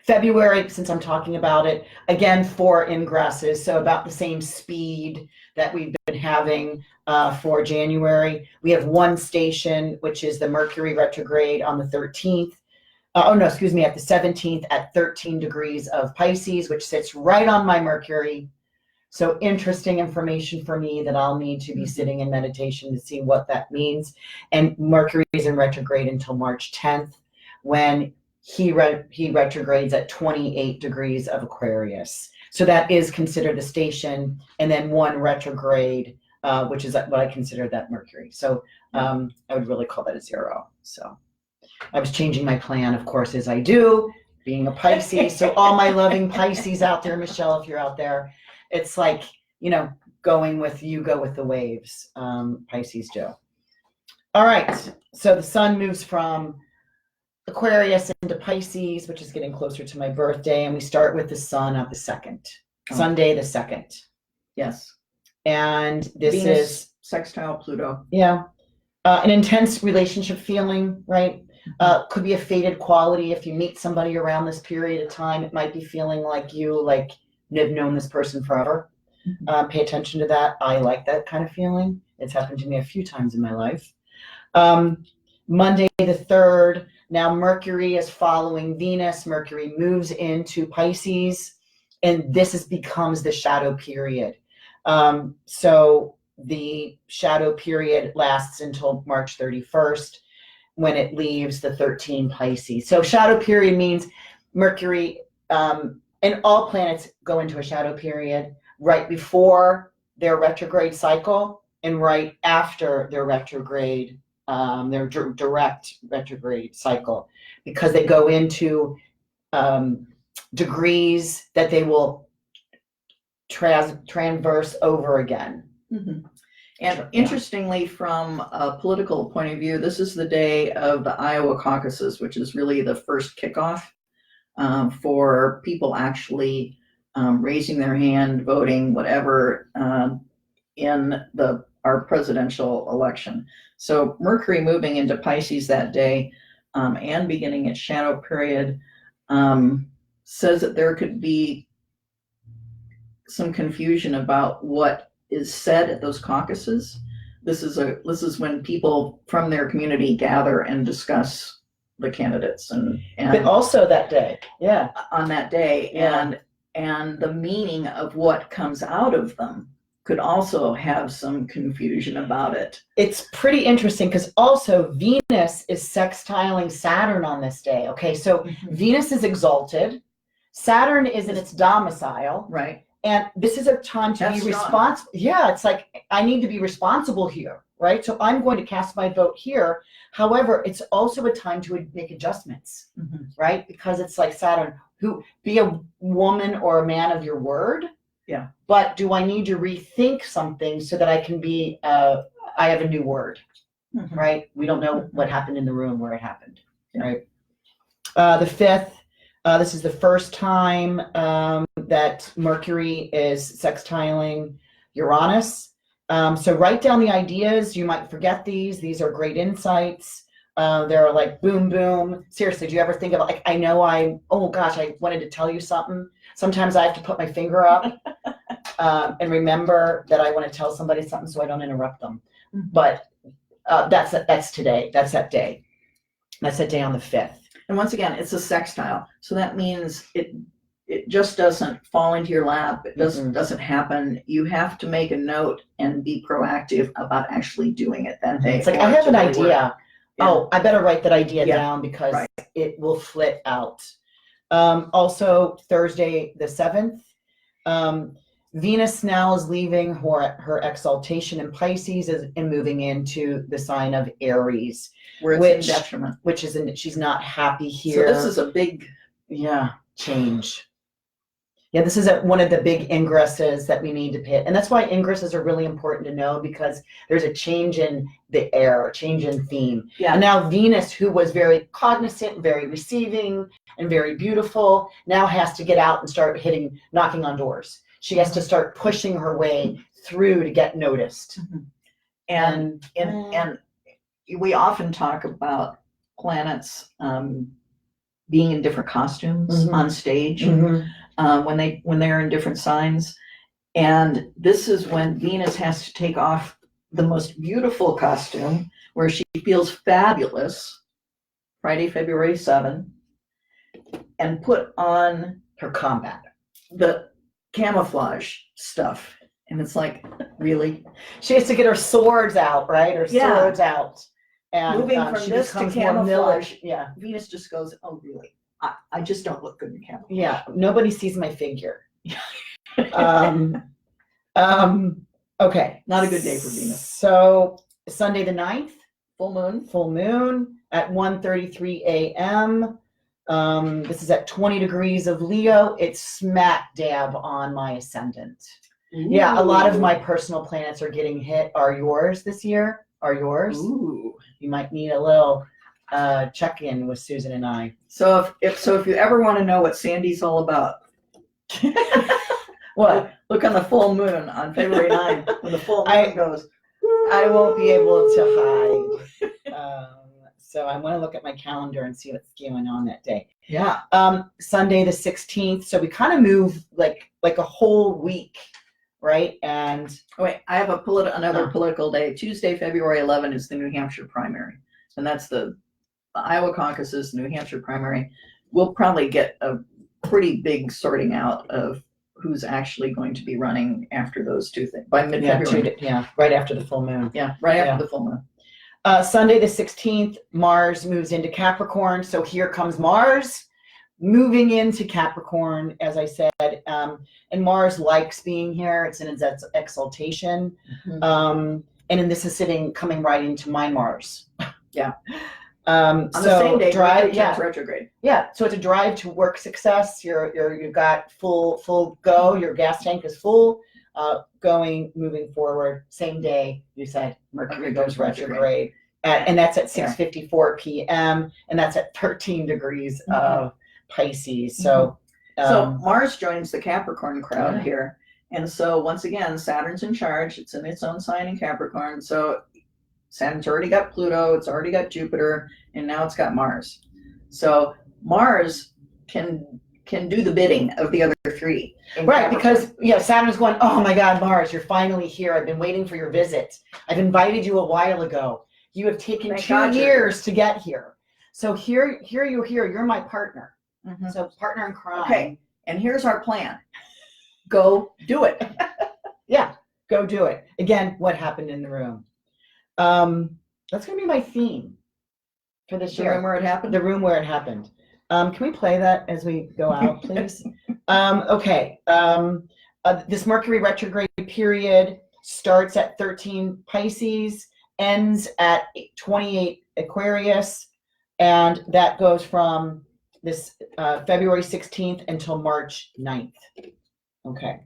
February, since I'm talking about it, again, 4 ingresses, so about the same speed that we've been having for January. We have 1 station, which is the Mercury retrograde on the 13th. At the 17th at 13 degrees of Pisces, which sits right on my Mercury. So interesting information for me that I'll need to be sitting in meditation to see what that means. And Mercury is in retrograde until March 10th, when he retrogrades at 28 degrees of Aquarius. So that is considered a station, and then 1 retrograde, which is what I consider that Mercury. So I would really call that a 0. So I was changing my plan, of course, as I do, being a Pisces. So all my loving Pisces out there, Michelle, if you're out there, it's like, going with you, go with the waves, Pisces Joe. All right, so the sun moves from Aquarius into Pisces, which is getting closer to my birthday, and we start with the sun at the 2nd, Sunday the 2nd. Yes. And this Venus is sextile Pluto. Yeah. An intense relationship feeling, right? Could be a fated quality. If you meet somebody around this period of time, it might be feeling like you've known this person forever. Pay attention to that. I like that kind of feeling. It's happened to me a few times in my life. Monday the 3rd, now Mercury is following Venus. Mercury moves into Pisces, and this becomes the shadow period. So the shadow period lasts until March 31st, when it leaves the 13 Pisces. So shadow period means Mercury, and all planets go into a shadow period right before their retrograde cycle and right after their retrograde, their direct retrograde cycle, because they go into degrees that they will transverse over again. Mm-hmm. And interestingly, from a political point of view, this is the day of the Iowa caucuses, which is really the first kickoff for people actually raising their hand, voting, whatever, in our presidential election. So Mercury moving into Pisces that day and beginning its shadow period says that there could be some confusion about what is said at those caucuses. this is when people from their community gather and discuss the candidates But and also that day, yeah. on that day, Yeah. and the meaning of what comes out of them could also have some confusion about it. It's pretty interesting because also Venus is sextiling Saturn on this day. Okay, so Venus is exalted, Saturn is in its domicile, Right. and this is a time to That's be strong. responsible. Yeah, it's like I need to be responsible here, right? So I'm going to cast my vote here. However, it's also a time to make adjustments, right? Because it's like Saturn, who be a woman or a man of your word. Yeah. But do I need to rethink something so that I can be, I have a new word, right? We don't know what happened in the room where it happened, right? The 5th, this is the first time that Mercury is sextiling Uranus. So write down the ideas. You might forget these. These are great insights. They're like boom, boom. Seriously, do you ever think of like, oh gosh, I wanted to tell you something. Sometimes I have to put my finger up and remember that I want to tell somebody something so I don't interrupt them. But that's today. That's that day. That's that day on the 5th. And once again, it's a sextile. So that means it just doesn't fall into your lap. It doesn't happen. You have to make a note and be proactive about actually doing it that day. It's like, I have an idea. Yeah. Oh, I better write that idea Yeah. down because Right. it will flit out. Also, Thursday the 7th, Venus now is leaving her exaltation in Pisces and moving into the sign of Aries, Where it's Which- in detriment. which is she's not happy here. So this is a big, change. Yeah, this is one of the big ingresses that we need to pay. And that's why ingresses are really important to know because there's a change in the air, a change in theme. Yeah. And now Venus, who was very cognizant, very receiving, and very beautiful, now has to get out and start knocking on doors. She has to start pushing her way through to get noticed. and we often talk about planets being in different costumes Mhm. on stage Mm-hmm. when they're in different signs. And this is when Venus has to take off the most beautiful costume where she feels fabulous, Friday, February 7, and put on Her combat. the camouflage stuff. And it's like, really? She has to get her swords out, right? Her Yeah. swords out. And Moving from she this to becomes more camouflage. Yeah. Venus just goes, oh, really? I just don't look good in camouflage. Yeah, nobody sees my figure. Okay. Not a good day for Venus. So Sunday the 9th, Full moon. full moon at 1:33 a.m. This is at 20 degrees of Leo. It's smack dab on my ascendant. Yeah, a lot of my personal planets are getting hit. Are yours this year? Are yours? Ooh. You might need a little check-in with Susan and I. So if you ever want to know what Sandy's all about, What? look on the full moon on February 9th when the full moon goes. I won't be able to hide. So I want to look at my calendar and see what's going on that day. Yeah. Sunday the 16th. So we kind of move like a whole week, right? And Wait, I have another political day. Tuesday, February 11 is the New Hampshire primary. And that's the Iowa caucuses, New Hampshire primary. We'll probably get a pretty big sorting out of who's actually going to be running after those two things by mid-February. right after the full moon. Yeah, right after the full moon. Sunday the 16th, Mars moves into Capricorn. So here comes Mars moving into Capricorn, as I said. And Mars likes being here. It's in its exaltation. And then this is coming right into my Mars. Yeah. On the same day, drive, turns retrograde. Yeah, so it's a drive to work success. You've got full go. Your gas tank is full. Moving forward. Same day, you said Mercury goes retrograde, and that's at 6:54 p.m. and that's at 13 degrees of Pisces. So, So Mars joins the Capricorn crowd Yeah. here, and so once again, Saturn's in charge. It's in its own sign in Capricorn. So Saturn's already got Pluto. It's already got Jupiter, and now it's got Mars. So Mars can do the bidding of the other 3. in Right, Capricorn. because Saturn's going, oh my God, Mars, you're finally here. I've been waiting for your visit. I've invited you a while ago. You have taken Thank 2 God you're years to get here. So here you're my partner. Mhm. So partner in crime. Okay, and here's our plan. Go do it. Yeah, go do it. Again, what happened in the room? That's gonna be my theme for this The year. room where it happened. The room where it happened. Can we play that as we go out, please? Okay. This Mercury retrograde period starts at 13 Pisces, ends at 28 Aquarius, and that goes from this February 16th until March 9th. Okay.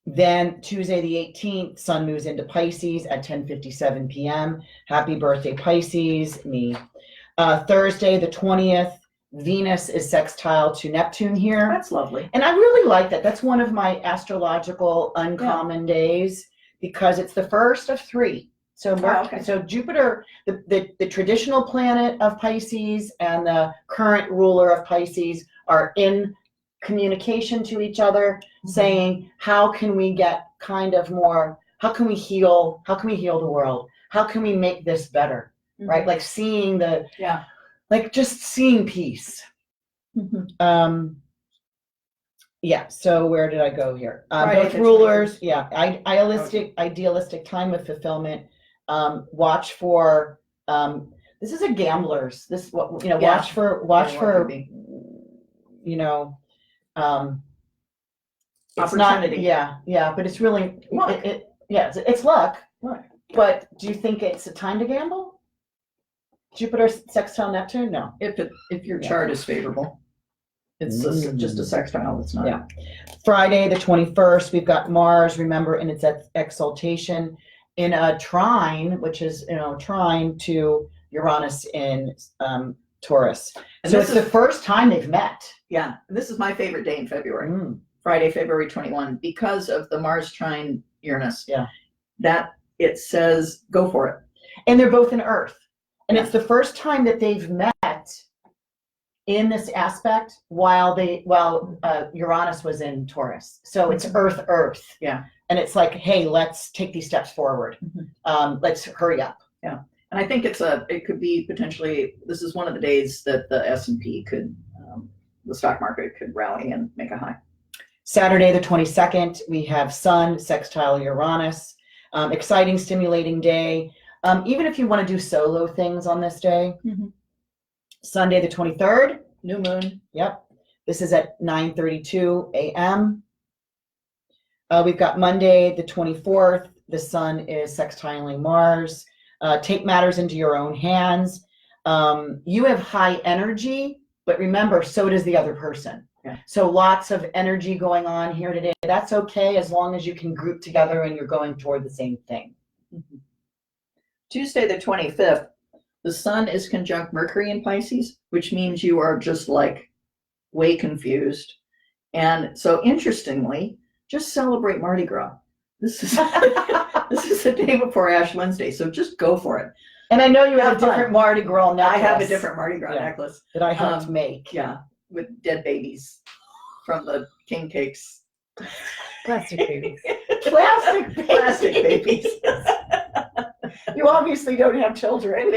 Then Tuesday the 18th, Sun moves into Pisces at 10:57 p.m. Happy birthday, Pisces, me. Thursday the 20th, Venus is sextile to Neptune here. That's lovely. And I really like that. That's one of my astrological uncommon days because it's the first of 3. So okay. So Jupiter, the traditional planet of Pisces and the current ruler of Pisces are in communication to each other, saying, how can we get kind of more, how can we heal the world? How can we make this better? Right? Like seeing like just seeing peace. Yeah, so where did I go here? Friday Both the rulers, idealistic time of fulfillment. Watch for this is a gambler's. This what Yeah. watch for could be. It's Opportunity. not, yeah, but it's really Luck. it's luck. Luck. But do you think it's a time to gamble? Jupiter sextile Neptune? No. If your Yeah. chart is favorable, it's just a sextile. It's not. Yeah. Friday the 21st, we've got Mars, remember, in its exaltation in a trine, which is trine to Uranus in Taurus. And So this it's the first time they've met. Yeah, this is my favorite day in February. Mm. Friday, February 21, because of the Mars trine Uranus. Yeah. That it says go for it. And they're both in Earth. And Yeah. it's the first time that they've met in this aspect while Uranus was in Taurus. So it's Earth. Yeah. And it's like, hey, let's take these steps forward. Let's hurry up. And I think it could be potentially, this is one of the days that the S&P could, the stock market could rally and make a high. Saturday the 22nd, we have Sun sextile Uranus. Exciting, stimulating day. Even if you want to do solo things on this day. Sunday the 23rd, New moon. yep. This is at 9:32 a.m. We've got Monday the 24th. The Sun is sextiling Mars. Take matters into your own hands. You have high energy, but remember, so does the other person. Yeah. So lots of energy going on here today. That's okay as long as you can group together and you're going toward the same thing. Tuesday, the 25th, the Sun is conjunct Mercury in Pisces, which means you are just like way confused. And so interestingly, just celebrate Mardi Gras. This is the day before Ash Wednesday, so just go for it. And I know you have Have a fun. different Mardi Gras necklace. I have a different Mardi Gras Yeah. necklace. that I helped make. Yeah, with dead babies from the king cakes. Plastic babies. Plastic babies. Plastic babies. You obviously don't have children.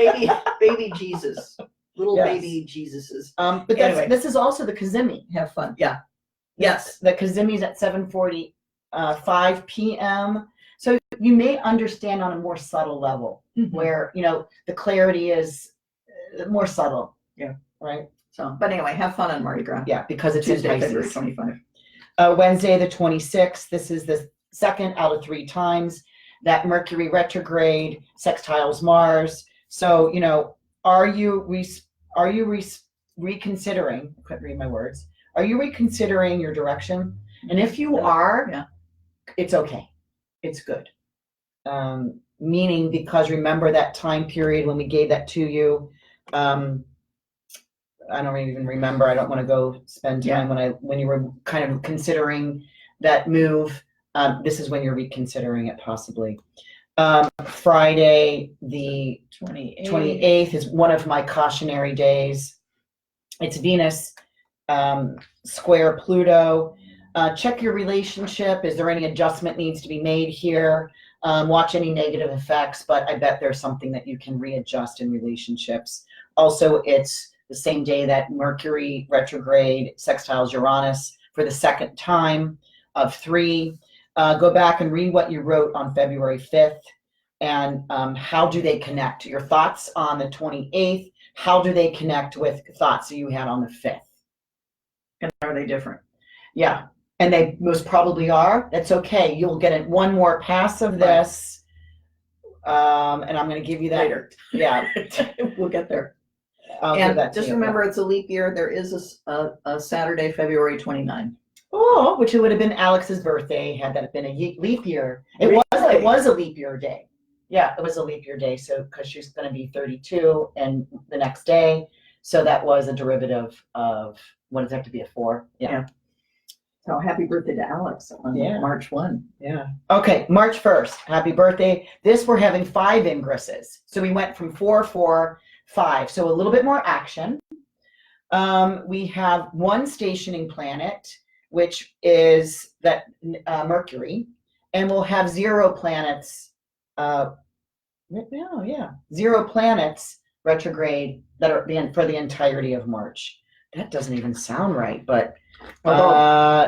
baby Jesus. Little Yes. baby Jesuses. But Anyway. this is also the Kazemi. Have fun. Yeah. Yes. The Kazemi's at 7:45 p.m. So you may understand on a more subtle level where, the clarity is more subtle. Yeah. Right? So, but anyway, have fun on Mardi Gras. Yeah, because it's Tuesday, in February Pisces. 25. Wednesday the 26th, this is the second out of 3 times that Mercury retrograde sextiles Mars. So, are you reconsidering, I couldn't read my words, are you reconsidering your direction? And if you are, Yeah. it's okay. It's good. Meaning, because remember that time period when we gave that to you, I don't even remember. I don't want to go spend time when you were kind of considering that move. This is when you're reconsidering it possibly. Friday, the 28th is one of my cautionary days. It's Venus square Pluto. Check your relationship. Is there any adjustment needs to be made here? Watch any negative effects, but I bet there's something that you can readjust in relationships. Also, it's the same day that Mercury retrograde sextiles Uranus for the second time of 3. Go back and read what you wrote on February 5th and how do they connect? Your thoughts on the 28th, how do they connect with thoughts that you had on the 5th? And are they different? Yeah, and they most probably are. That's okay. You'll get one more pass of this. And I'm going to give you that. Later. Yeah. We'll get there. I'll give And that to just you. remember, it's a leap year. There is a Saturday, February 29. Oh, which it would have been Alex's birthday had that been a leap year. It Really? was a leap year day. Yeah, it was a leap year day. So because she's going to be 32 and the next day, so that was a derivative of what does it have to be, a 4? Yeah. So happy birthday to Alex on Yeah. March 1. Yeah. Okay, March 1st. Happy birthday. This we're having 5 ingresses. So we went from 4, 4, 5. So a little bit more action. We have one stationing planet, which is that Mercury, and we'll have 0 planets. 0 planets retrograde that are for the entirety of March. That doesn't even sound right, but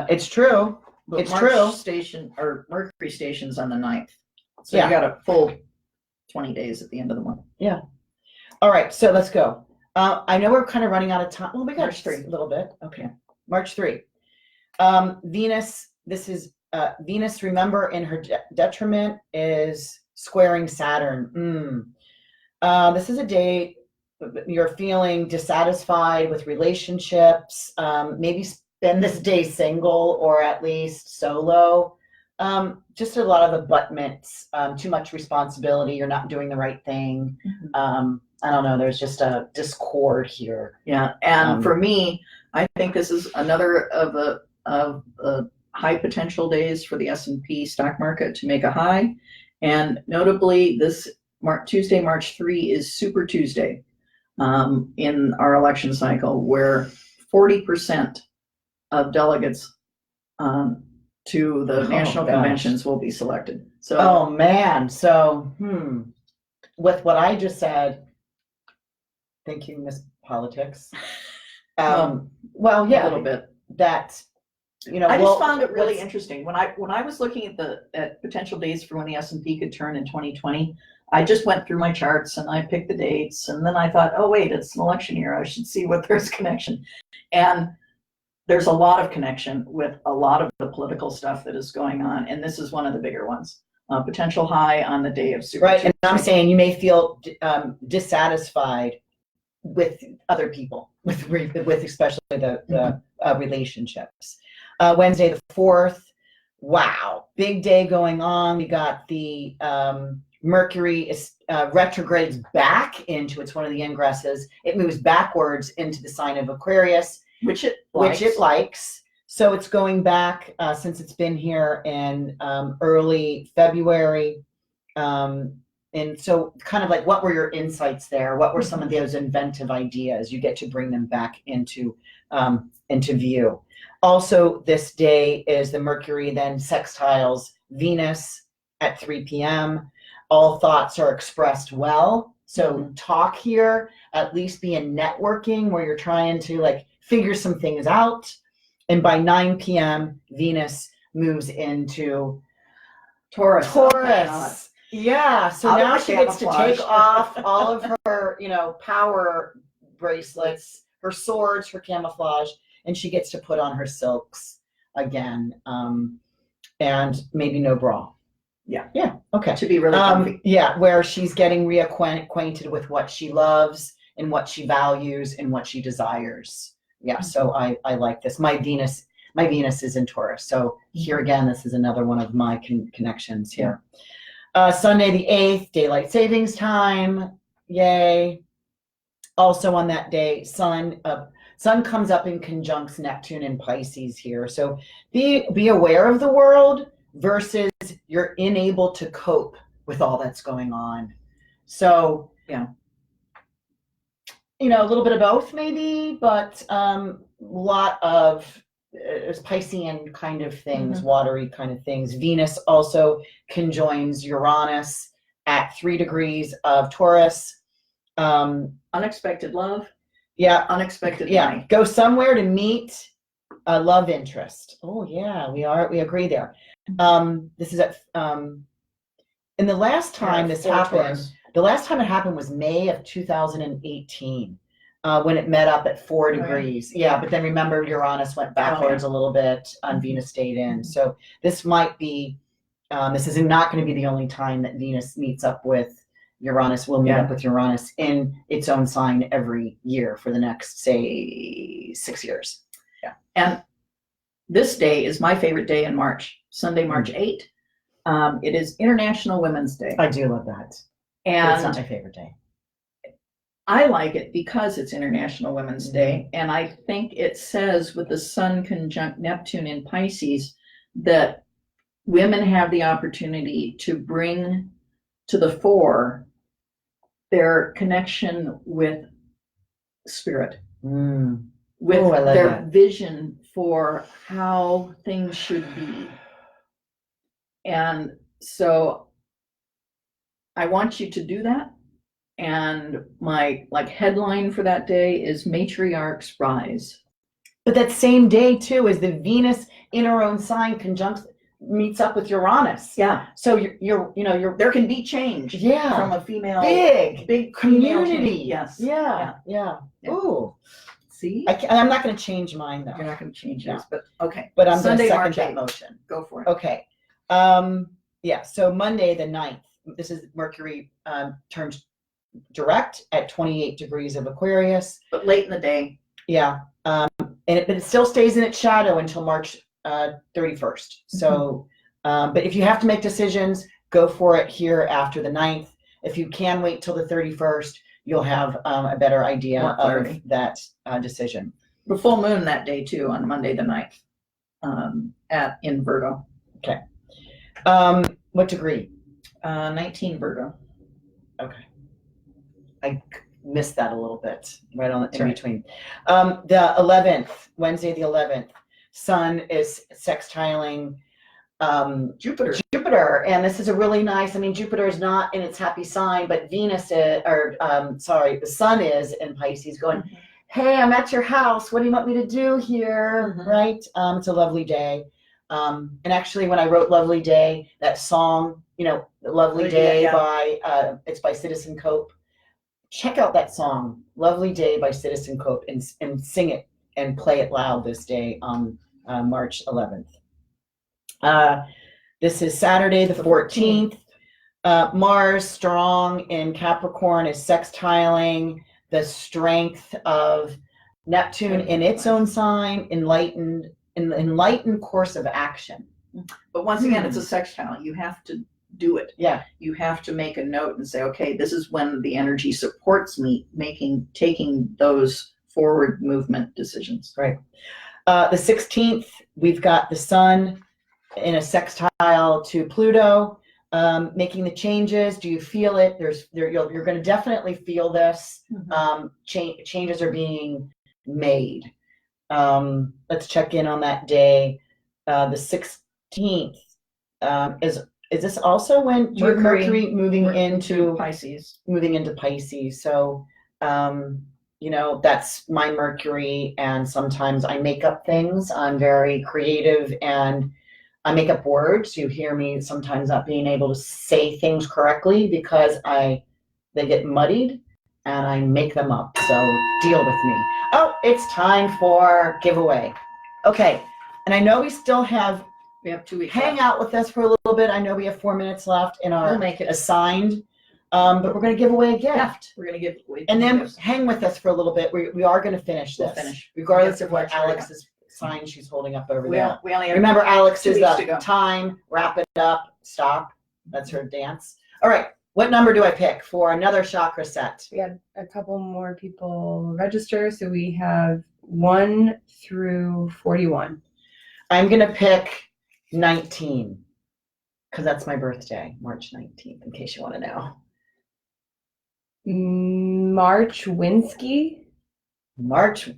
it's true. But It's March true. Station or Mercury station's on the 9th. So Yeah. you got a full 20 days at the end of the month. All right, so let's go. I know we're kind of running out of time. Well, we got March 3. a little bit. Okay, March 3. Venus. This is Venus. Remember, in her detriment is squaring Saturn. This is a day you're feeling dissatisfied with relationships. Maybe spend this day single or at least solo. Just a lot of abutments, too much responsibility. You're not doing the right thing. I don't know. There's just a discord here. Yeah, and for me, I think this is another of the high potential days for the S&P stock market to make a high. And notably, this Tuesday, March 3 is Super Tuesday in our election cycle, where 40% of delegates to the national gosh. conventions will be selected. So, Oh man. So, with what I just said, thank you, Miss Politics. Well, yeah, a little bit. that, I just found it really what's- interesting when I was looking at potential dates for when the S&P could turn in 2020. I just went through my charts and I picked the dates, and then I thought, oh wait, it's an election year. I should see what there's connection, and there's a lot of connection with a lot of the political stuff that is going on, and this is one of the bigger ones. Potential high on the day of Super Right, and I'm Tuesday. saying you may feel dissatisfied with other people, with especially the relationships. Wednesday the 4th, wow, big day going on. We got the Mercury is retrogrades back into, it's one of the ingresses. It moves backwards into the sign of Aquarius, which it likes. So it's going back since it's been here in early February. And so kind of like, what were your insights there? What were some of those inventive ideas? You get to bring them back into view. Also, this day is the Mercury then sextiles Venus at 3 p.m. All thoughts are expressed well. So talk here, at least be in networking where you're trying to like figure some things out. And by 9 p.m., Venus moves into Taurus. Yeah, so Out of now the she gets to camouflage. take off all of her, power bracelets, her swords, her camouflage, and she gets to put on her silks again, and maybe no bra. Yeah, okay. To be really comfy. Yeah, where she's getting reacquainted with what she loves and what she values and what she desires. Yeah, so I like this. My Venus is in Taurus. So here again, this is another one of my connections here. Sunday the 8th, daylight savings time. Yay. Also on that day, Sun comes up and conjuncts Neptune and Pisces here. So be aware of the world versus you're unable to cope with all that's going on. So, Yeah. you know, a little bit of both maybe, but lot of Piscean kind of things, watery kind of things. Venus also conjoins Uranus at 3 degrees of Taurus. Unexpected love, Yeah, unexpected yeah. money. Go somewhere to meet a love interest. Oh yeah, we agree there. This is at and the last time this happened, the last time it happened was May of 2018, when it met up at 4 degrees. Yeah, but then remember Uranus went backwards a little bit and Venus stayed in. So this might be, this is not going to be the only time that Venus meets up with Uranus. Will meet up with Uranus in its own sign every year for the next, say, 6 years. Yeah. And this day is my favorite day in March, Sunday, March 8th. It is International Women's Day. I do love that. But it's not And my favorite day. I like it because it's International Women's Day. And I think it says with the Sun conjunct Neptune in Pisces that women have the opportunity to bring to the fore their connection with spirit, with Oh, I love their that. vision for how things should be. And so I want you to do that. And my headline for that day is Matriarchs Rise. But that same day too is the Venus in her own sign meets up with Uranus. Yeah. So you're There can be change yeah, from a female big female community. change. Yes. Yeah. Yeah. Ooh, See? I'm not going to change mine though. You're not going to change No. yours, but okay. But I'm going to Sunday, second March that 8th. motion. Go for it. Okay. Yeah. So Monday the 9th. This is Mercury turns direct at 28 degrees of Aquarius. But late in the day. Yeah. But it still stays in its shadow until March 31st. So, but if you have to make decisions, go for it here after the 9th. If you can wait till the 31st, you'll have a better idea More of clarity. that decision. The full moon that day too, on Monday the 9th, in Virgo. Okay. What degree? 19 Virgo. Okay. I missed that a little bit, right on in right. between. The 11th, Wednesday the 11th, Sun is sextiling Jupiter, and this is a really nice, I mean, Jupiter is not in its happy sign, but Venus is, the Sun is in Pisces going, hey, I'm at your house. What do you want me to do here? Right? It's a lovely day. And actually, when I wrote Lovely Day, that song, Lovely Day by, it's by Citizen Cope. Check out that song, Lovely Day by Citizen Cope, and sing it and play it loud this day on March 11th. This is Saturday, the 14th. Mars, strong in Capricorn, is sextiling the strength of Neptune in its own sign, enlightened course of action. But once again, it's a sextile. You have to do it. Yeah. You have to make a note and say, okay, this is when the energy supports me taking those forward movement decisions. Right. The 16th, we've got the Sun in a sextile to Pluto, making the changes. Do you feel it? You're going to definitely feel this. Changes are being made. Let's check in on that day. The 16th is this also when Mercury moving into Pisces? So, that's my Mercury, and sometimes I make up things. I'm very creative and I make up words. You hear me sometimes not being able to say things correctly because they get muddied and I make them up. So deal with me. Oh, it's time for giveaway. Okay. And I know we still have, We have 2 weeks. hang out with us for a little bit. I know we have 4 minutes left in our We'll make it. assigned, but we're going to give away a gift. We're going to give away. And then gifts. hang with us for a little bit. We are going to finish We'll this. finish. Regardless We of have what to watch Alex's sign she's holding up over we there. only have Remember, Alex 2 is weeks to the go. time, wrap it up, stop. That's her dance. All right. What number do I pick for another chakra set? We had a couple more people register, so we have 1 through 41. I'm going to pick 19 because that's my birthday, March 19th, in case you want to know. March Winsky. March,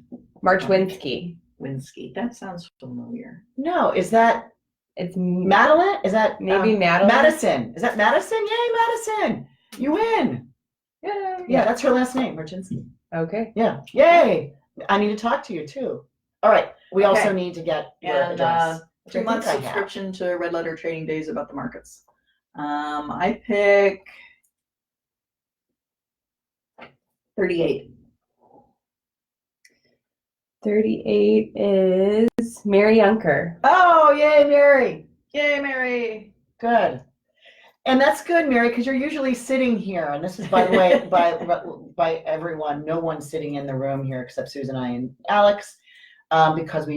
March Winsky. Winsky. That sounds familiar. no, is that It's Madeline? Is that maybe Madeline. Madison? Is that Madison? Yay, Madison! You win. Yeah, that's her last name, Marchinsky. Okay. Yeah, yay! I need to talk to you too. All right, we also Okay. need to get your And address. which I 2 month think I have. subscription to Red Letter Trading Days about the markets. I pick 38. 38 is Mary Unker. Oh, yay, Mary! Yay, Mary! Good. And that's good, Mary, because you're usually sitting here. And this is, by the way, by everyone. No one's sitting in the room here except Susan, I, and Alex, because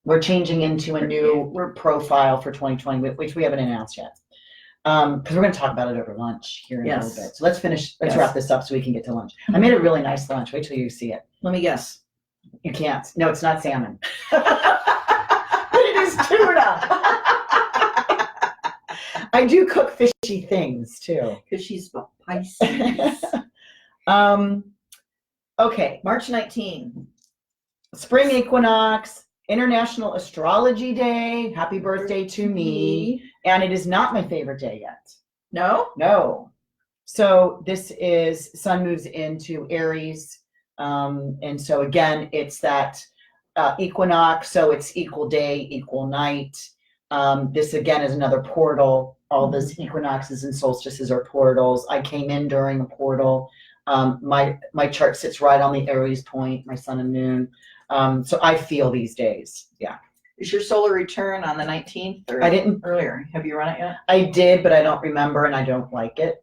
we're changing into a new profile for 2020, which we haven't announced yet. Because we're going to talk about it over lunch here in a little bit. So let's Yes. wrap this up so we can get to lunch. I made a really nice lunch. Wait till you see it. Let me guess. You can't. No, it's not salmon. It is tuna. I do cook fishy things too. Because she's Pisces. Okay, March 19. spring equinox, International Astrology Day. Happy birthday to me. And it is not my favorite day yet. No? No. So this is, sun moves into Aries. And so again, it's that equinox. So it's equal day, equal night. This again is another portal. All those equinoxes and solstices are portals. I came in during a portal. My chart sits right on the Aries point, my sun and moon. So I feel these days. Yeah. Is your solar return on the 19th or I didn't, earlier? Have you run it yet? I did, but I don't remember and I don't like it.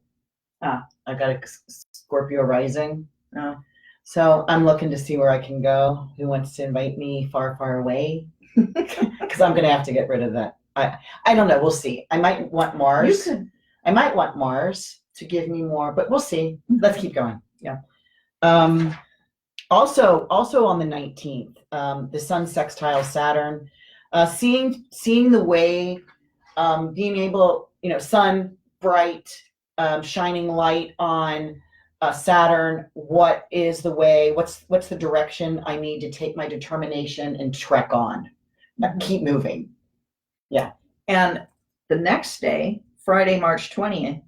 Ah. I got a Scorpio rising. Oh. So I'm looking to see where I can go. Who wants to invite me far, far away? Because I'm going to have to get rid of that. I don't know. We'll see. I might want Mars. You could. I might want Mars to give me more, but we'll see. Let's keep going. Yeah. Also on the 19th, the sun sextile Saturn. Seeing the way, being able, sun bright, shining light on Saturn. What is the way? What's the direction I need to take my determination and trek on? Keep moving. Yeah. And the next day, Friday, March 20th,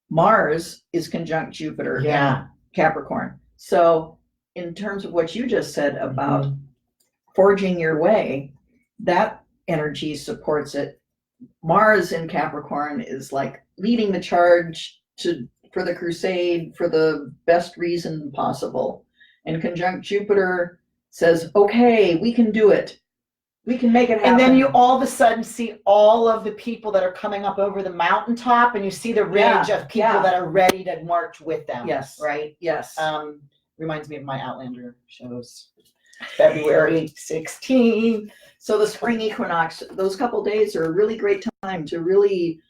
Mars is conjunct Jupiter in Capricorn. So in terms of what you just said about forging your way, that energy supports it. Mars in Capricorn is like leading the charge for the crusade for the best reason possible. And conjunct Jupiter says, okay, we can do it. We can make it happen. And then you all of a sudden see all of the people that are coming up over the mountaintop, and you see the ridge of people that are ready to march with them. Yes. Right? Yes. Reminds me of my Outlander shows. February 16th. So the spring equinox, those couple days are a really great time to really,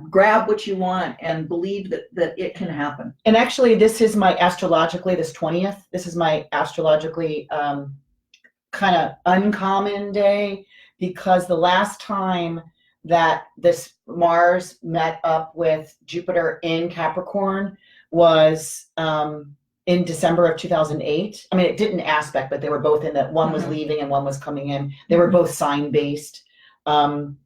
grab what you want and believe that it can happen. And actually, this is my astrologically, this 20th, this is my astrologically kind of uncommon day, because the last time that this Mars met up with Jupiter in Capricorn was in December of 2008. I mean, it didn't aspect, but they were both in that. One was leaving and one was coming in. They were both sign-based. And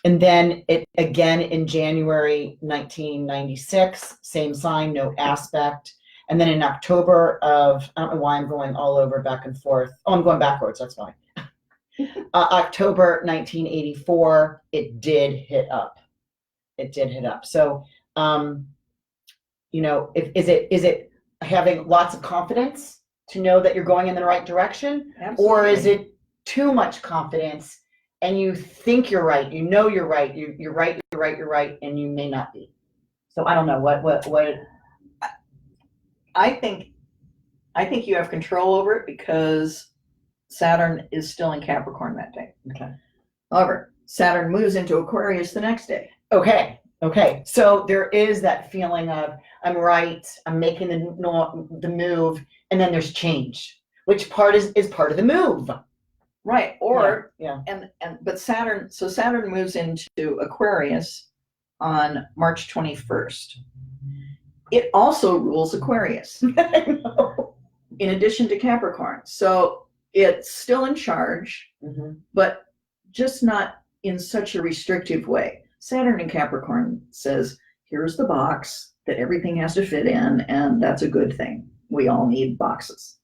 then it again in January 1996, same sign, no aspect. And then in October of, I don't know why I'm going all over back and forth. Oh, I'm going backwards, that's fine. October 1984, it did hit up. It did hit up. So, is it having lots of confidence to know that you're going in the right direction? Absolutely. Or is it too much confidence and you think you're right, you're right, you're right, and you may not be? So I don't know what. I think you have control over it because Saturn is still in Capricorn that day. Okay. However, Saturn moves into Aquarius the next day. Okay. So there is that feeling of I'm right, I'm making the move, and then there's change. Which part is part of the move? Right. Or yeah. But Saturn moves into Aquarius on March 21st. it also rules Aquarius I know. in addition to Capricorn. So it's still in charge, Mhm. but just not in such a restrictive way. Saturn in Capricorn says, here's the box that everything has to fit in, and that's a good thing. We all need boxes.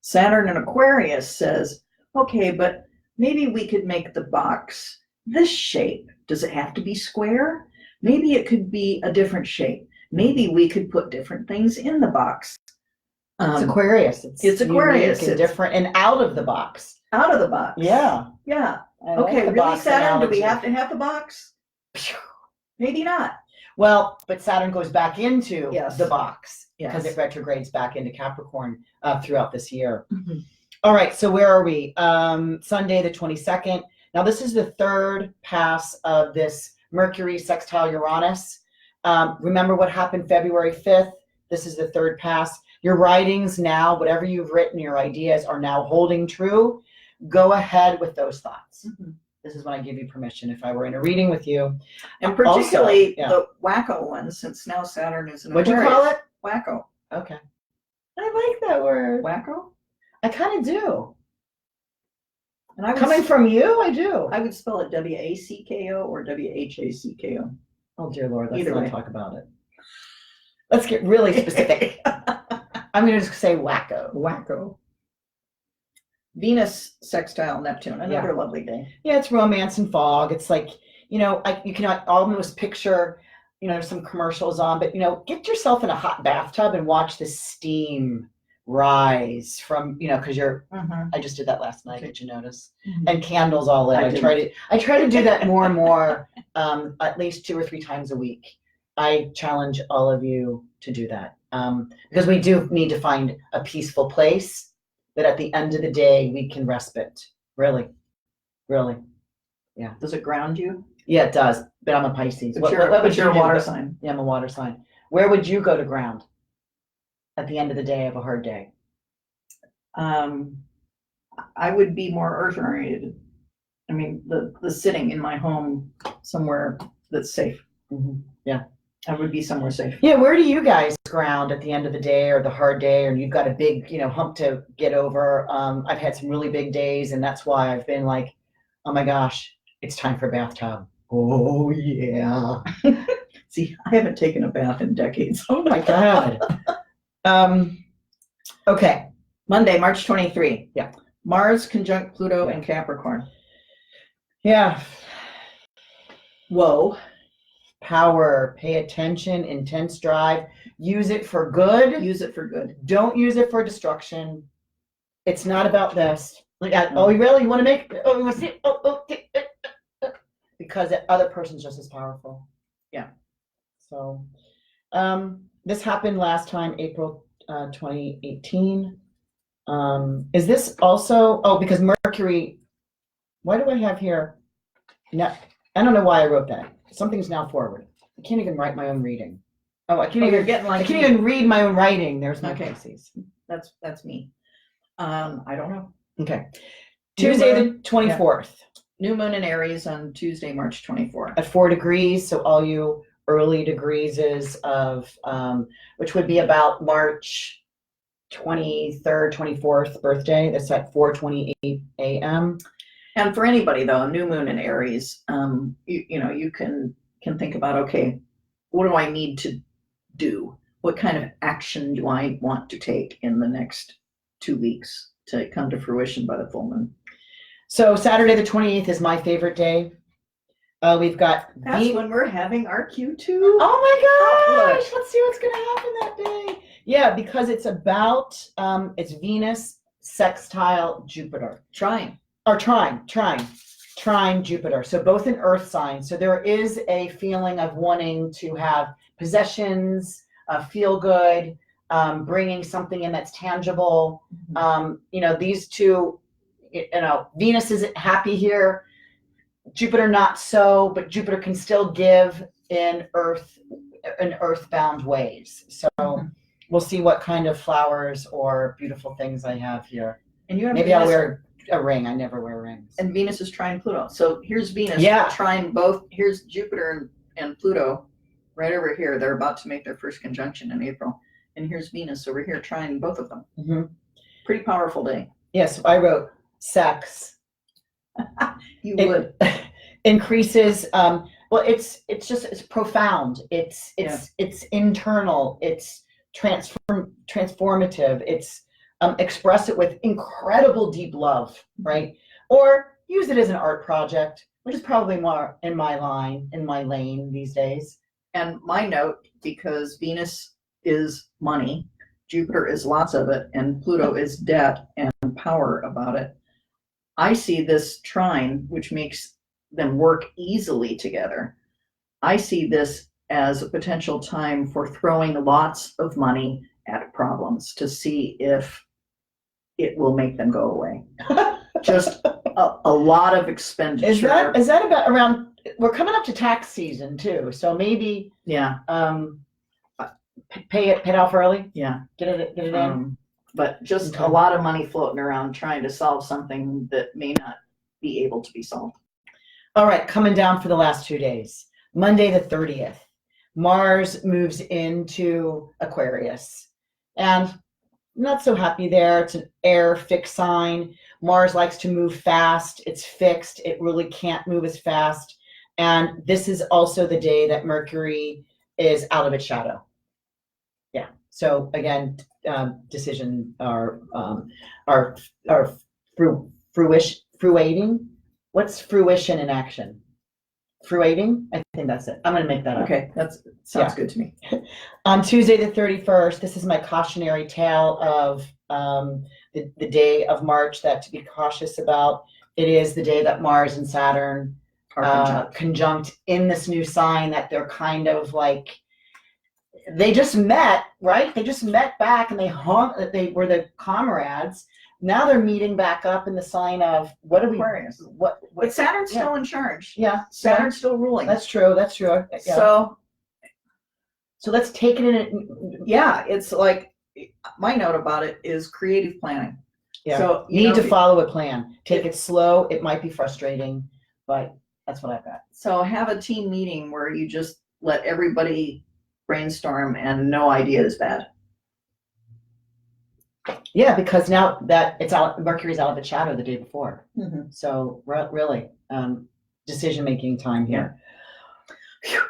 Saturn in Aquarius says, okay, but maybe we could make the box this shape. Does it have to be square? Maybe it could be a different shape. Maybe we could put different things in the box. It's Aquarius. it's Aquarius. Unique and It's- different and out of the box. Out of the box. Yeah. Yeah. I like Okay, the really, box Saturn, do we analogy. have to have the box? Maybe not. Well, but Saturn goes back into Yes. the box because Yes. it retrogrades back into Capricorn throughout this year. Mhm. All right, so where are we? Sunday the 22nd. Now this is the third pass of this Mercury sextile Uranus. Remember what happened February 5th? This is the third pass. Your writings now, whatever you've written, your ideas are now holding true. Go ahead with those thoughts. Mhm. This is when I give you permission. If I were in a reading with you. And particularly Also, yeah. the wacko ones, since now Saturn is an What'd you Aquarius. call it? Wacko. Okay. I like that word. Wacko? I kind of do. And I would, Coming from you, I do. I would spell it WACKO or WHACKO. Oh, dear Lord, let's Either not way. talk about it. Let's get really specific. I'm going to just say wacko. Wacko. Venus sextile Neptune, another Yeah. lovely day. Yeah, it's romance and fog. It's like, you can almost picture, some commercials on, but, get yourself in a hot bathtub and watch the steam rise from, because I just did that last night. Okay. Did you notice? Mhm. And candles all lit. I I try to do that more and more, at least 2 or 3 times a week. I challenge all of you to do that, because we do need to find a peaceful place that at the end of the day we can respite. Really, really. Does it ground you? Yeah, it does. But I'm a Pisces. But you're would you a do? water sign. Yeah, I'm a water sign. Where would you go to ground at the end of the day of a hard day? I would be more earth oriented. I mean, the sitting in my home somewhere that's safe. Yeah. I would be somewhere safe. Yeah, where do you guys ground at the end of the day or the hard day, or you've got a big, hump to get over? I've had some really big days, and that's why I've been like, oh my gosh, it's time for bathtub. Oh yeah. See, I haven't taken a bath in decades. Oh my God. Okay. Monday, March 23. Yeah. Mars conjunct Pluto in Capricorn. Yeah. Whoa. Power, pay attention, intense drive, use it for good. Use it for good. Don't use it for destruction. It's not about this. Like, oh, you really want to make? Oh, you want to see? Because the other person's just as powerful. Yeah. So, this happened last time, April 2018. Is this also? Oh, because Mercury. Why do I have here? No, I don't know why I wrote that. Something's now forward. I can't even write my own reading. Oh, I can't Oh, you're even. getting like I can't me. even read my own writing. There's my Okay. Pisces. That's me. I don't know. Okay. New Tuesday the moon. 24th New moon in Aries on Tuesday, March 24th. at 4 degrees. So all you early degrees of, which would be about March 23rd, 24th birthday. That's at 4:28 a.m. And for anybody though, new moon in Aries, you can think about, okay, what do I need to do? What kind of action do I want to take in the next 2 weeks to come to fruition by the full moon? So Saturday the 28th is my favorite day. We've got That's Ve- when we're having our Q2. Oh my gosh! Look. Let's see what's going to happen that day. Yeah, because it's about it's Venus sextile Jupiter. Trying. Or trine Jupiter. So both in earth signs. So there is a feeling of wanting to have possessions, feel good, bringing something in that's tangible. These two, Venus isn't happy here. Jupiter not so, but Jupiter can still give in earthbound ways. So we'll see what kind of flowers or beautiful things I have here. And you have Maybe I'll Venus- wear a ring. I never wear rings. And Venus is trine Pluto. So here's Venus Yeah. trine both. Here's Jupiter and Pluto right over here, they're about to make their first conjunction in April. And here's Venus over here trying both of them. Mhm. Pretty powerful day. Yes, I wrote sex. You It would. increases, well, it's profound. It's internal. It's transformative. It's express it with incredible deep love, right? Or use it as an art project, which is probably more in my lane these days. And my note, because Venus is money, Jupiter is lots of it, and Pluto is debt and power about it. I see this trine, which makes them work easily together. I see this as a potential time for throwing lots of money at problems to see if it will make them go away. Just a lot of expenditure. Is that about around? We're coming up to tax season too, so maybe Yeah, pay it off early. yeah. Get it in. But just Okay. a lot of money floating around trying to solve something that may not be able to be solved. All right, coming down for the last 2 days. Monday the 30th, Mars moves into Aquarius, and not so happy there. It's an air fixed sign. Mars likes to move fast. It's fixed. It really can't move as fast. And this is also the day that Mercury is out of its shadow. Yeah. So again, decision are fruiting. What's fruition in action? Fruiting? I think that's it. I'm going to make that up. Okay, that sounds good to me. On Tuesday the 31st, this is my cautionary tale of the day of March that to be cautious about. It is the day that Mars and Saturn conjunct in this new sign that they're kind of like, they just met, right? They just met back and they were the comrades. Now they're meeting back up in the sign of Aquarius. What But Saturn's still in charge. Yeah, Saturn's still ruling. that's true. Yeah. So let's take it in. yeah, it's like my note about it is creative planning. Yeah. So You need to follow a plan. Take it slow. It might be frustrating, but that's what I've got. So have a team meeting where you just let everybody brainstorm and no idea is bad. Yeah, because now that it's out, Mercury's out of its shadow the day before. Mm-hmm. So really, decision-making time here. Phew.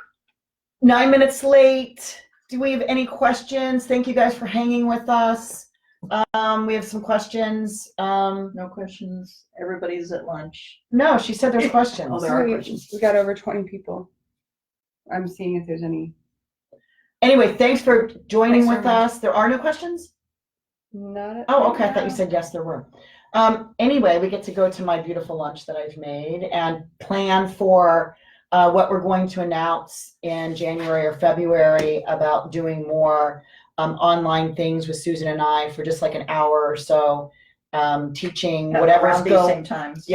9 minutes late. Do we have any questions? Thank you guys for hanging with us. We have some questions. No questions. Everybody's at lunch. No, she said there's questions. Oh, there are questions. We got over 20 people. I'm seeing if there's any. Anyway, thanks for joining Thanks with very much. us. There are no questions? Not at Oh, okay. I thought you now. said yes, there were. Anyway, we get to go to my beautiful lunch that I've made and plan for what we're going to announce in January or February about doing more online things with Susan and I for just like an hour or so, teaching whatever's Around these same times.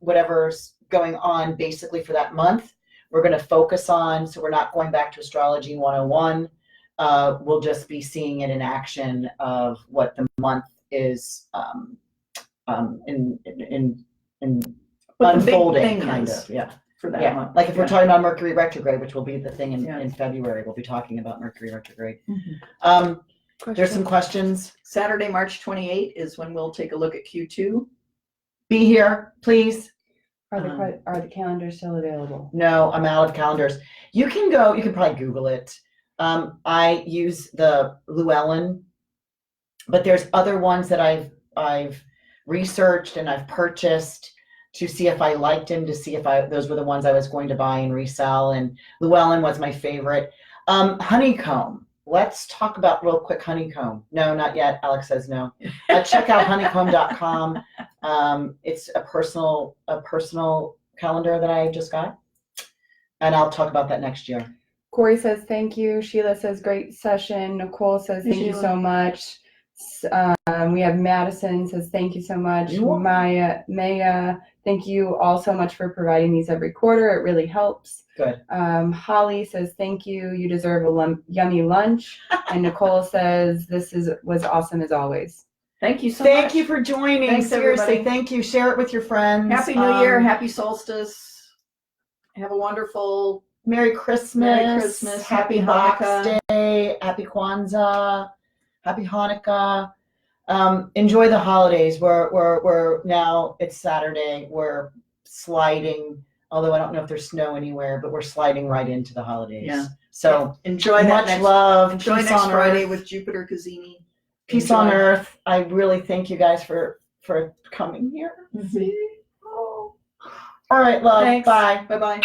whatever's going on basically for that month. We're going to focus on, so we're not going back to astrology 101. We'll just be seeing it in action of what the month is in But the big unfolding, thing kind is of, yeah. for that Yeah, month. like if we're talking about Mercury retrograde, which will be the thing Yeah. in February, we'll be talking about Mercury retrograde. Mhm. There's some questions. Saturday, March 28th is when we'll take a look at Q2. Be here, please. Are the calendars still available? No, I'm out of calendars. You can probably Google it. I use the Llewellyn, but there's other ones that I've researched and I've purchased to see if I liked them, to see if those were the ones I was going to buy and resell. And Llewellyn was my favorite. Honeycomb. Let's talk about real quick Honeycomb. No, not yet. Alex says no. Check out honeycomb.com. It's a personal calendar that I just got, and I'll talk about that next year. Corey says thank you. Sheila says great session. Nicole says thank you Sheila. so much. We have Madison says thank you so much. You're welcome. Maya, thank you all so much for providing these every quarter. It really helps. Good. Holly says thank you. You deserve a yummy lunch. And Nicole says this was awesome as always. Thank you so much. Thank you for joining. Thanks, Seriously, everybody. thank you. Share it with your friends. Happy New Year. Happy solstice. Have a wonderful Merry Christmas. Merry Christmas, Happy Happy Box Hanukkah. Day. Happy Kwanzaa. Happy Hanukkah. Enjoy the holidays. We're now, it's Saturday. We're sliding, although I don't know if there's snow anywhere, but we're sliding right into the holidays. Yeah. So Enjoy that much next, love. enjoy Peace next on Friday earth. with Jupiter Cassini. Peace on earth. I really thank you guys for coming here. Mhm. All right, love. Thanks. Bye. Bye-bye.